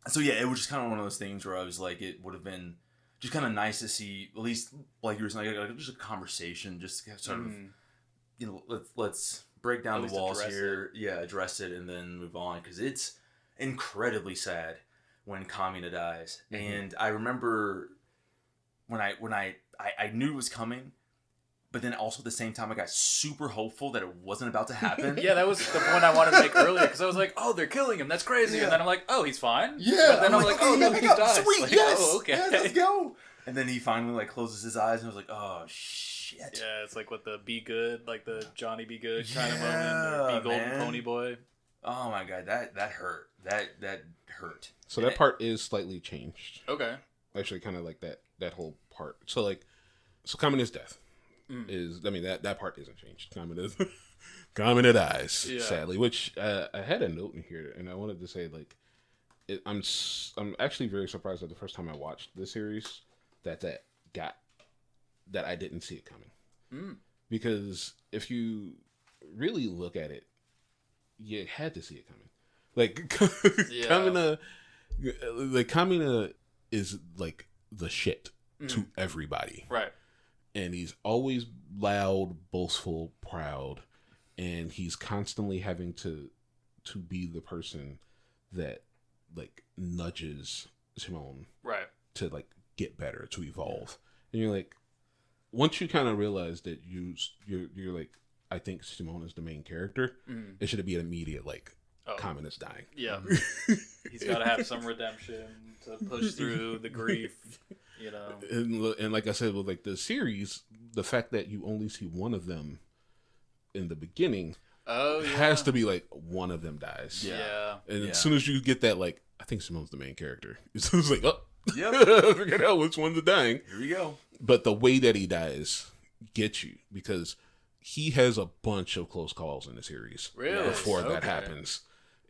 So yeah, it was just kind of one of those things where I was like, it would have been just kind of nice to see, at least like you were saying, like just a conversation, just sort of, you know, let's break down the walls here, address it, and then move on, because it's incredibly sad when Kamina dies, and I remember when I knew it was coming. But then also at the same time, I got super hopeful that it wasn't about to happen. Yeah, that was the point I wanted to make earlier, because I was like, oh, they're killing him. That's crazy. Yeah. And then I'm like, oh, he's fine? Yeah. But then I'm like, oh, no, he dies. Sweet, like, yes. Oh, okay. Yes, let's go. And then he finally like closes his eyes, and I was like, oh, shit. Yeah, it's like what the Be Good, like the Johnny Be Good kind of moment, or Be Golden Pony Boy. Oh, my God. That hurt. That hurt. So that part is slightly changed. Okay. Actually, kind of like that whole part. So Kamina's death. That part isn't changed. Kamina dies, sadly. Which I had a note in here, and I wanted to say I'm actually very surprised that the first time I watched the series that I didn't see it coming. Because if you really look at it, you had to see it coming. Kamina is like the shit to everybody, right? And he's always loud, boastful, proud, and he's constantly having to be the person that nudges Simone to get better, to evolve. And you're like, once you kind of realize that you're like, I think Simone is the main character, it should be an immediate Kamina's dying. Yeah. He's got to have some redemption to push through the grief. And like I said, with the series, the fact that you only see one of them in the beginning has to be one of them dies. Yeah. And as soon as you get that, I think Simone's the main character. It's like, oh, yep. Forget out which ones are dying. Here we go. But the way that he dies gets you, because he has a bunch of close calls in the series before that happens.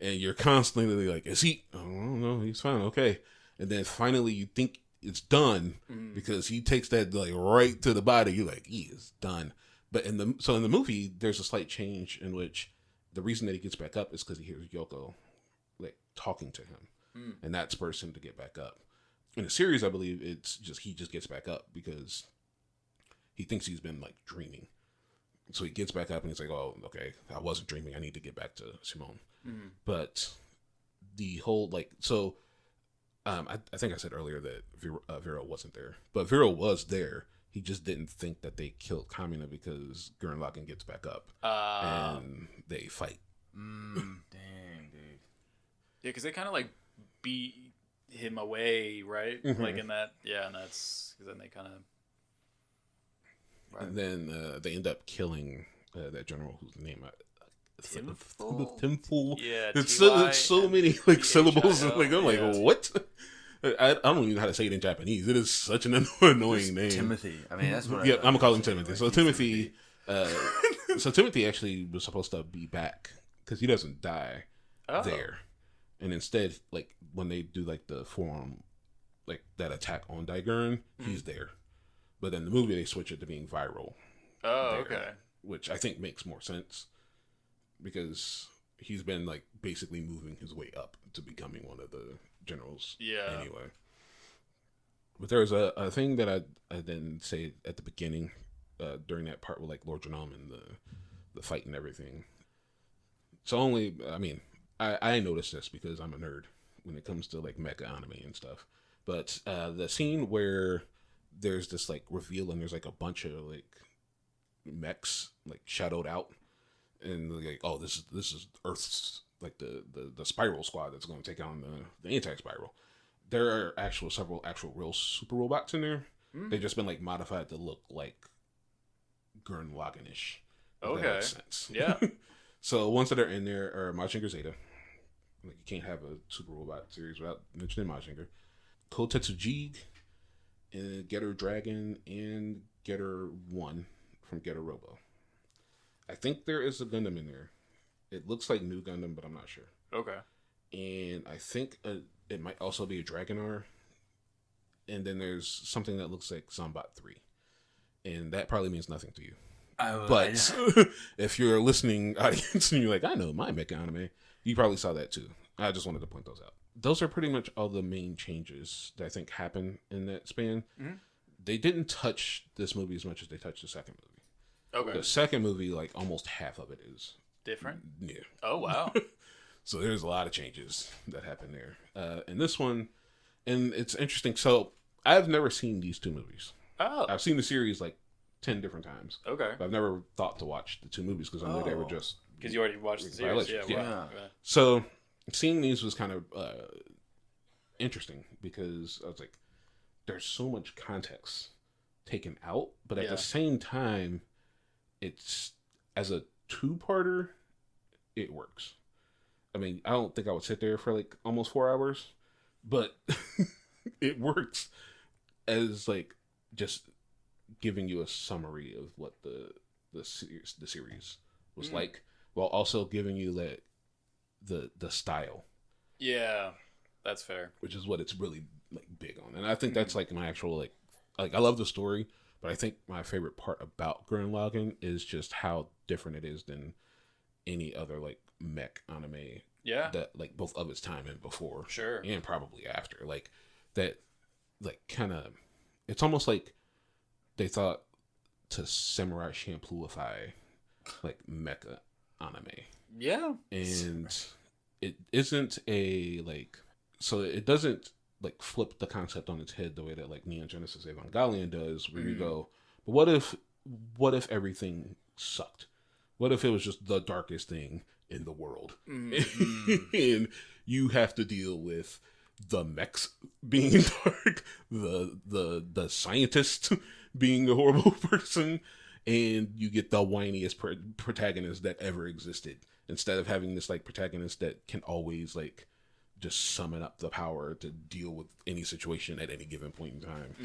And you're constantly like, is he? Oh, no, he's fine. Okay. And then finally you think it's done because he takes that right to the body. You're like, he is done. But in the movie, there's a slight change in which the reason that he gets back up is because he hears Yoko talking to him, and that spurs him to get back up. In the series, I believe it's just he just gets back up because he thinks he's been dreaming. So he gets back up and he's like, oh, okay, I wasn't dreaming. I need to get back to Simone. But the whole I think I said earlier that Vero wasn't there, but Vero was there. He just didn't think that they killed Kamina because Gurren Lagann gets back up and they fight. Dang, dude. Yeah, because they kind of beat him away, right? In that, and that's because then they kind of. Right. And then they end up killing that general whose name Timful. Yeah, it's so many syllables. And I'm like, what? I don't even know how to say it in Japanese. It is such an annoying name. Timothy. I mean, that's what. I'm gonna call him Timothy. So Timothy. So Timothy actually was supposed to be back because he doesn't die there, and instead, when they do the forearm, that attack on Daiguren, he's there. But in the movie, they switch it to being viral. Oh, okay. Which I think makes more sense because he's been basically moving his way up to becoming one of the generals. Yeah. Anyway, but there's a thing that I didn't say at the beginning during that part with Lord Janam and the fight and everything. So I noticed this because I'm a nerd when it comes to mecha anime and stuff. But the scene where there's this reveal and there's a bunch of mechs shadowed out and oh, this is Earth's the spiral squad that's going to take on the anti-spiral. There are several real super robots in there. They've just been modified to look like Gurren Lagann-ish. Okay. That makes sense. Yeah. So ones that are in there are Mazinger Zeta. You can't have a super robot series without mentioning Mazinger. Kotetsu Jig, and Getter Dragon, and Getter 1 from Getter Robo. I think there is a Gundam in there. It looks like New Gundam, but I'm not sure. Okay. And I think it might also be a Dragonar. And then there's something that looks like Zombot 3. And that probably means nothing to you. But if you're a listening audience and you're like, I know my mecha anime, you probably saw that too. I just wanted to point those out. Those are pretty much all the main changes that I think happen in that span. Mm-hmm. They didn't touch this movie as much as they touched the second movie. Okay. The second movie, almost half of it is different. Yeah. Oh wow. So there's a lot of changes that happen there. And this one, and it's interesting. So I've never seen these two movies. Oh. I've seen the series like 10 different times. Okay. But I've never thought to watch the two movies because I knew they were just... Because you already watched the series. Yeah. So seeing these was kind of interesting because I was like, there's so much context taken out, but at the same time, it's as a two-parter, it works. I mean, I don't think I would sit there for like almost 4 hours, but it works as like just giving you a summary of what the series was like, while also giving you that the style. Yeah, that's fair. Which is what it's really like big on, and I think that's like my actual like I love the story, but I think my favorite part about Gurren Lagann is just how different it is than any other like mech anime. Yeah, that like both of its time and before, sure, and probably after. Like that, like kind of, it's almost like they thought to Samurai Champlooify like mecha anime. Yeah, and it isn't a like, so it doesn't like flip the concept on its head the way that like Neon Genesis Evangelion does, where you go, but what if everything sucked? What if it was just the darkest thing in the world? And you have to deal with the mechs being dark, the scientist being a horrible person, and you get the whiniest protagonist that ever existed, instead of having this like protagonist that can always like just summon up the power to deal with any situation at any given point in time.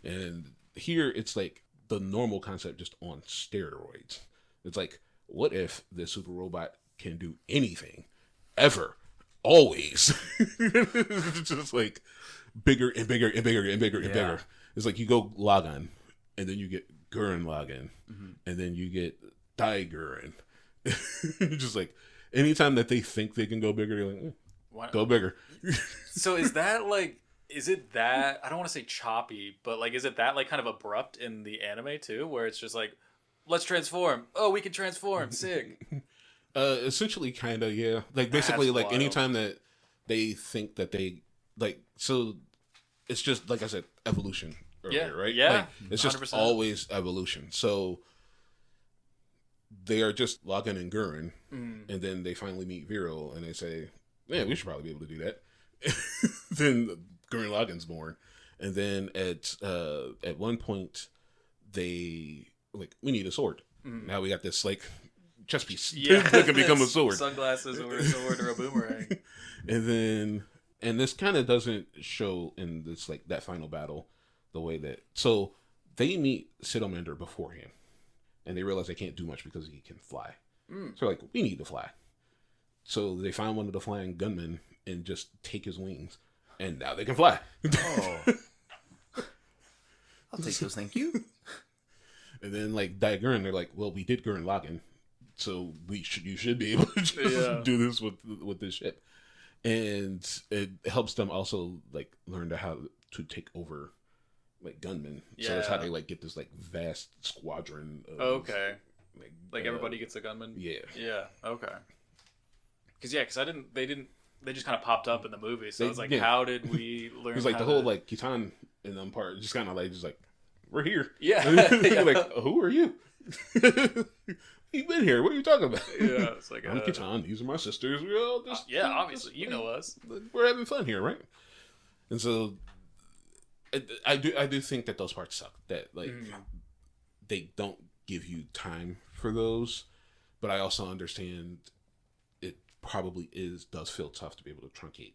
And here it's like the normal concept just on steroids. It's like, what if this super robot can do anything ever, always? It's just like bigger and bigger and bigger and bigger and bigger. It's like you go Lagann, and then you get Gurren Lagann, and then you get Dai Gurren. Just like anytime that they think they can go bigger, they're like, go bigger. So is that like, is it that, I don't want to say choppy, but like, is it that like kind of abrupt in the anime too, where it's just like, let's transform. Oh, we can transform. Sick. Essentially, kind of, yeah. Like basically, That's like wild. anytime that they think that they like, so it's just like I said, evolution earlier, right? Yeah, like, it's just 100%. always evolution. So they are just Lagann and Gurren, and then they finally meet Vero, and they say, "Man, we should probably be able to do that." Then Gurren Lagann's born, and then at one point they like, we need a sword. Now we got this like chess piece that can become a sword, sunglasses or a sword or a boomerang. and this kind of doesn't show in this like that final battle the way that, so they meet Sidomander beforehand, and they realize they can't do much because he can fly. So like, we need to fly. So they find one of the flying gunmen and just take his wings, and now they can fly. Oh, I'll take those, thank you. And then like Dai Gurren, they're like, well, we did Gurren Lagann, so you should be able to just do this with this ship. And it helps them also like learn how to take over like gunmen. So that's how they like get this like vast squadron of, Okay. Like everybody gets a gunman? Yeah. Yeah, okay. Because they just kind of popped up in the movie, so it's like, how did we learn? It was like the whole like Kitan in them part, just kind of like, we're here. Yeah. Like, who are you? You've been here. What are you talking about? Yeah, it's like, I'm Kitan. These are my sisters. We all just obviously, you know us. We're having fun here, right? And so, I do think that those parts suck. That like they don't give you time for those, but I also understand it probably does feel tough to be able to truncate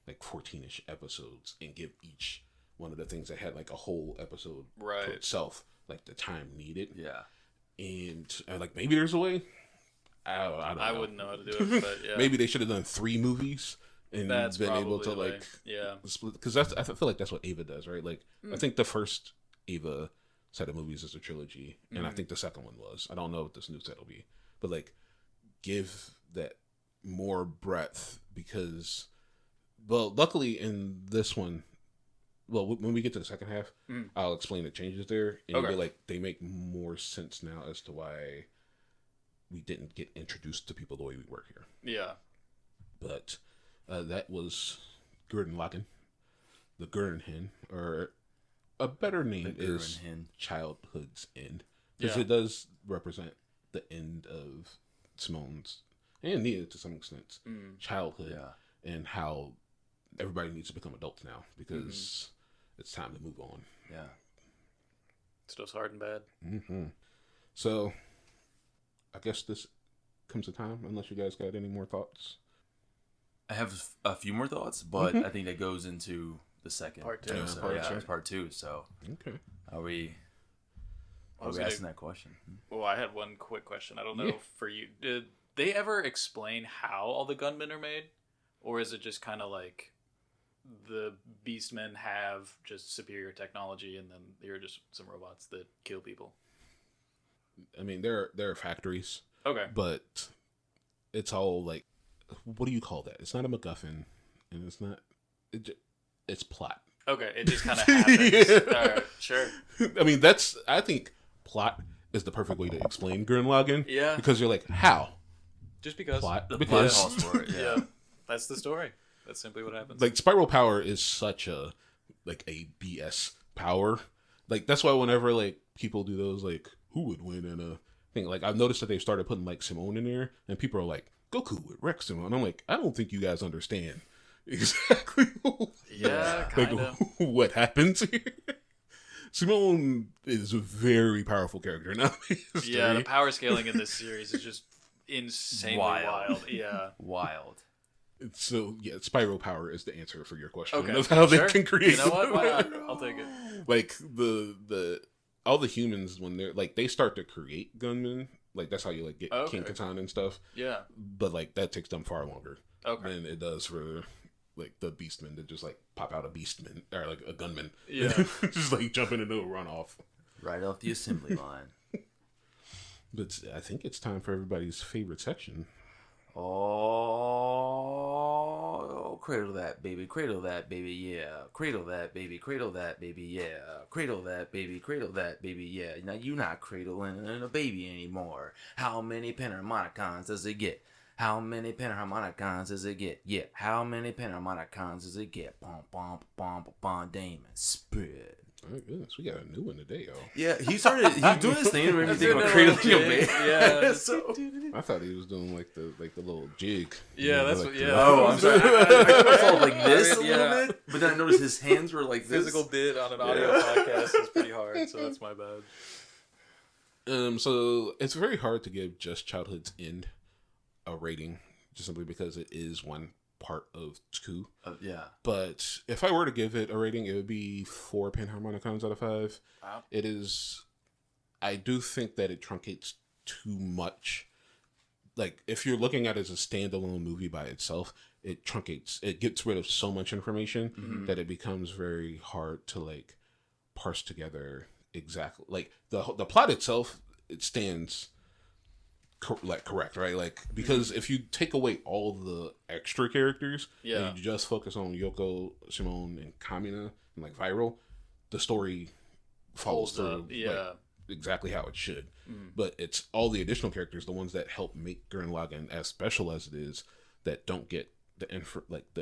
like 14-ish episodes and give each one of the things that had like a whole episode to itself like the time needed. Yeah. And like, maybe there's a way. I don't know. I wouldn't know how to do it, but yeah. Maybe they should have done 3 movies and That's been able to probably like split, because I feel like that's what Ava does, right? Like I think the first Ava set of movies is a trilogy, and I think the second one was. I don't know what this new set will be, but like give that more breadth because, well, luckily in this one, well, when we get to the second half, I'll explain the changes there, and you'll be like, they make more sense now as to why we didn't get introduced to people the way we were here. Yeah. But that was Gurren Lagann, the Gurren Hen, or a better name is Childhood's End, because it does represent the end of Simone's, and Nia to some extent, childhood, and how everybody needs to become adults now because it's time to move on. Yeah. Stuff's hard and bad. Mm-hmm. So, I guess this comes to time, unless you guys got any more thoughts. I have a few more thoughts, but I think that goes into the second part two. It's part two. So, okay, are we asking that question? Well, I had one quick question. I don't know for you. Did they ever explain how all the gunmen are made, or is it just kind of like the Beastmen have just superior technology, and then they're just some robots that kill people? I mean, there are factories. Okay. But it's all like, what do you call that? It's not a MacGuffin, and it's not. It's plot. Okay, it just kind of happens. All right, sure. I mean, I think plot is the perfect way to explain Gurren Lagann. Yeah. Because you're like, how? Just because. Plot. The Because plot calls for it. Yeah. That's the story. That's simply what happens. like spiral power is such a BS power. Like that's why whenever like people do those like who would win in a thing, like I've noticed that they've started putting like Simone in there, and people are like Goku would wreck Simone. I'm like, I don't think you guys understand exactly what happens here. Simone is a very powerful character now. Yeah, the power scaling in this series is just insanely wild. Yeah, wild. So yeah, spiral power is the answer for your question okay. of how they can create. You know what? Why not? I'll take it. Like the all the humans when they're like they start to create gunmen, like that's how you like get King Katan and stuff. Yeah, but like that takes them far longer than it does for like the Beastmen to just like pop out a Beastman or like a gunman. Yeah, just like jump in and they'll run off right off the assembly line. But I think it's time for everybody's favorite section. Oh, cradle that baby, yeah. Cradle that baby, yeah. Cradle that baby, yeah. Now you're not cradling a baby anymore. How many Panharmonicons does it get? How many Panharmonicons does it get? Yeah. How many Panharmonicons does it get? Bum, bum, bum, bum, Damon. Spit. Oh goodness, we got a new one today, y'all. Yeah, he was doing this thing where he think about cradling a baby. Yeah. So I thought he was doing like the little jig. Yeah, that's like what. Yeah. Oh, I'm sorry. I thought like this a little bit, but then I noticed his hands were like this. Physical bit on an audio podcast is pretty hard, so that's my bad. So it's very hard to give just Childhood's End a rating, just simply because it is one part of two. Yeah. But if I were to give it a rating, it would be 4 Panharmonicons out of 5. Wow. It is. I do think that it truncates too much. Like if you're looking at it as a standalone movie by itself, it truncates. It gets rid of so much information that it becomes very hard to like parse together exactly. Like the plot itself, it stands correct, right? Like because if you take away all the extra characters and you just focus on Yoko, Simone, and Kamina and like Viral, the story follows through like, exactly how it should. But it's all the additional characters, the ones that help make Gurren Lagann as special as it is, that don't get the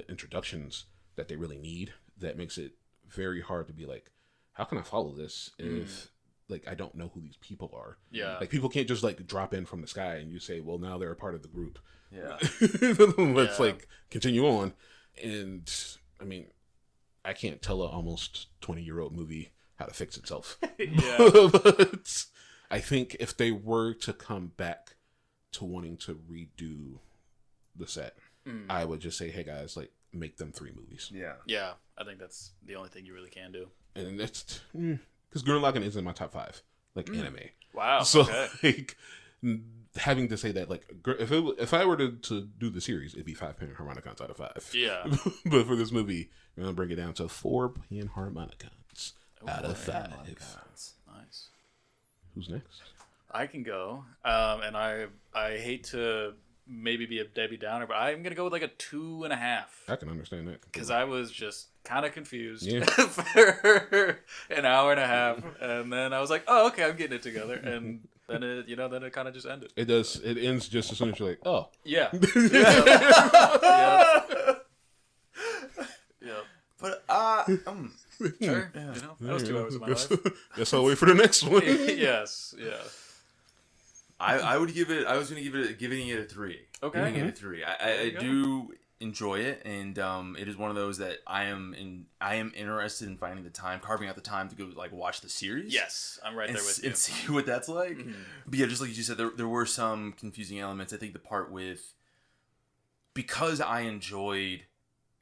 introductions that they really need. That makes it very hard to be like, how can I follow this if like I don't know who these people are? Yeah, like people can't just like drop in from the sky and you say, well, now they're a part of the group. Yeah, let's like continue on. And I mean, I can't tell a almost 20-year-old movie how to fix itself. But I think if they were to come back to wanting to redo the set, I would just say, hey guys, like make them 3 movies. Yeah, I think that's the only thing you really can do. And that's because Gurren Lagann is in my top 5, like anime. Wow. So like having to say that, like if I were to do the series, it'd be 5 Panharmonicons out of 5. Yeah. But for this movie, we're gonna bring it down to 4 Panharmonicons out of 5. Nice. Who's next? I can go, and I hate to maybe be a Debbie Downer, but I'm gonna go with like a 2.5. I can understand that Because I was just kind of confused Yeah. for an hour and a half, and then I was like, "Oh, okay, I'm getting it together." And then it, then it kind of just ended. It does. It ends just as soon as you're like, oh. Yeah. Yeah. But Sure. That was 2 hours of my life. Guess I'll wait for the next one. Yes. Yeah. I would give it. I was giving it a 3. Okay. Giving it a 3. I do enjoy it, and it is one of those that I am interested in finding the time, carving out the time to go like watch the series. Yes, I'm right there with you. And see what that's like. Mm-hmm. But yeah, just like you said, there were some confusing elements. I think the part with, because I enjoyed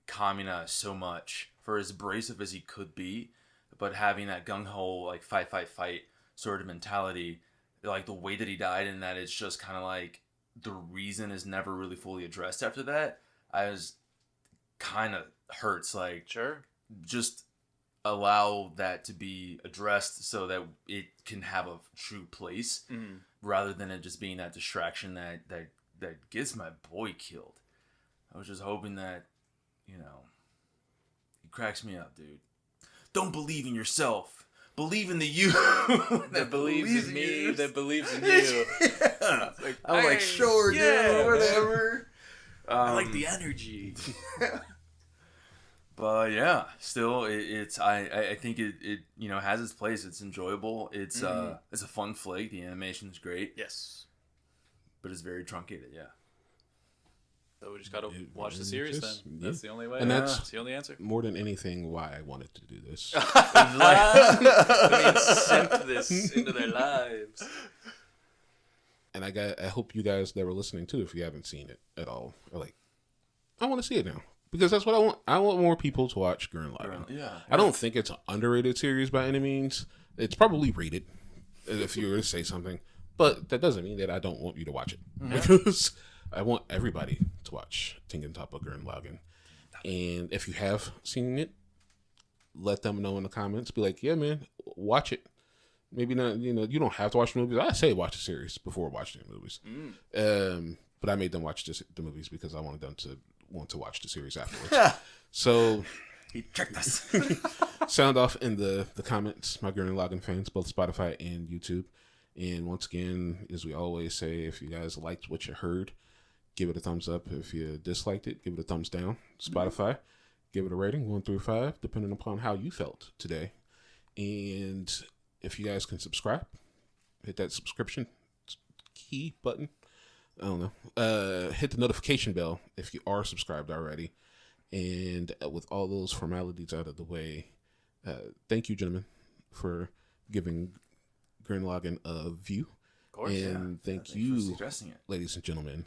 Kamina so much, for as abrasive as he could be, but having that gung-ho like fight sort of mentality, like the way that he died, and that it's just kind of like the reason is never really fully addressed after that. I was kind of hurts, like, sure, just allow that to be addressed so that it can have a true place, rather than it just being that distraction that gets my boy killed. I was just hoping that, he cracks me up, dude. Don't believe in yourself. Believe in the you that believes in me, that believes in you. Yeah. I'm like, sure, dude, whatever. I like the energy. But yeah, still, I think it has its place. It's enjoyable. It's a fun flick. The animation is great. Yes, but it's very truncated. Yeah. So we just gotta watch the series then. Yeah. That's the only way. And that's the only answer. More than anything, why I wanted to do this. Sent this into their lives. And I hope you guys that were listening too, if you haven't seen it at all, are like, I want to see it now. Because that's what I want. I want more people to watch Gurren Lagann. Yeah. I don't think it's an underrated series by any means. It's probably rated, if you were to say something. But that doesn't mean that I don't want you to watch it. Because I want everybody to watch Tengen Toppa Gurren Lagann. And if you have seen it, let them know in the comments. Be like, yeah, man, watch it. Maybe not, you don't have to watch the movies. I say watch the series before watching the movies. But I made them watch the movies because I wanted them to want to watch the series afterwards. So he tricked us. Sound off in the comments, my Gurren Lagann fans, both Spotify and YouTube. And once again, as we always say, if you guys liked what you heard, give it a thumbs up. If you disliked it, give it a thumbs down. Spotify, give it a rating, 1 through 5, depending upon how you felt today. And if you guys can subscribe, hit that subscription key button. I don't know. Hit the notification bell if you are subscribed already. And with all those formalities out of the way, thank you, gentlemen, for giving Gurren Lagann a view. Of course, and thank you, ladies and gentlemen,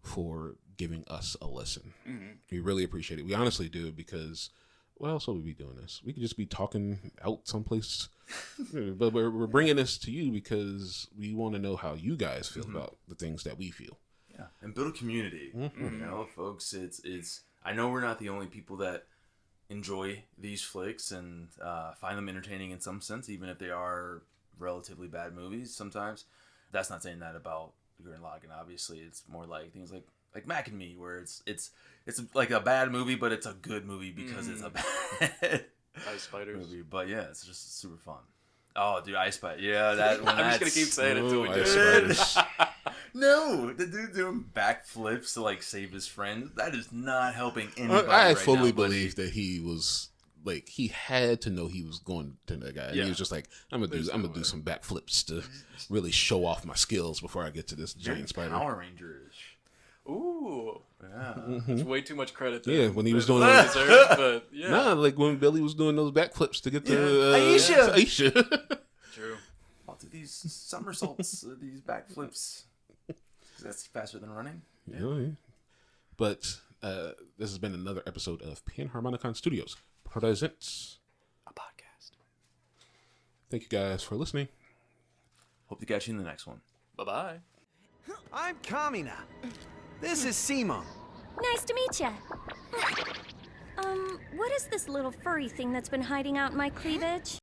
for giving us a listen. We really appreciate it. We honestly do, because what else would we be doing this? We could just be talking out someplace. But we're bringing this to you because we want to know how you guys feel about the things that we feel. Yeah, and build a community. Folks, it's. I know we're not the only people that enjoy these flicks and find them entertaining in some sense, even if they are relatively bad movies. Sometimes, that's not saying that about Gurren Lagann. Obviously, it's more like things like Mac and Me, where it's like a bad movie, but it's a good movie because it's a bad Ice Spiders movie. But yeah, it's just super fun. Oh, dude, Ice Spider. Yeah, that one. I'm just gonna keep saying it until we do it. No, the dude doing backflips to like save his friend. That is not helping anybody. I fully believe that he was like, he had to know he was going to that guy. And he was just like, I'm gonna do some backflips to really show off my skills before I get to this giant spider. Power Rangers. Ooh, yeah, it's way too much credit. When he was doing but yeah, like when Billy was doing those backflips to get to Aisha. True. I'll do these somersaults, these backflips. That's faster than running. Yeah. But this has been another episode of Panharmonicon Studios presents a podcast. Thank you guys for listening. Hope to catch you in the next one. Bye-bye. I'm Kamina. This is Simon. Nice to meet ya. What is this little furry thing that's been hiding out in my cleavage?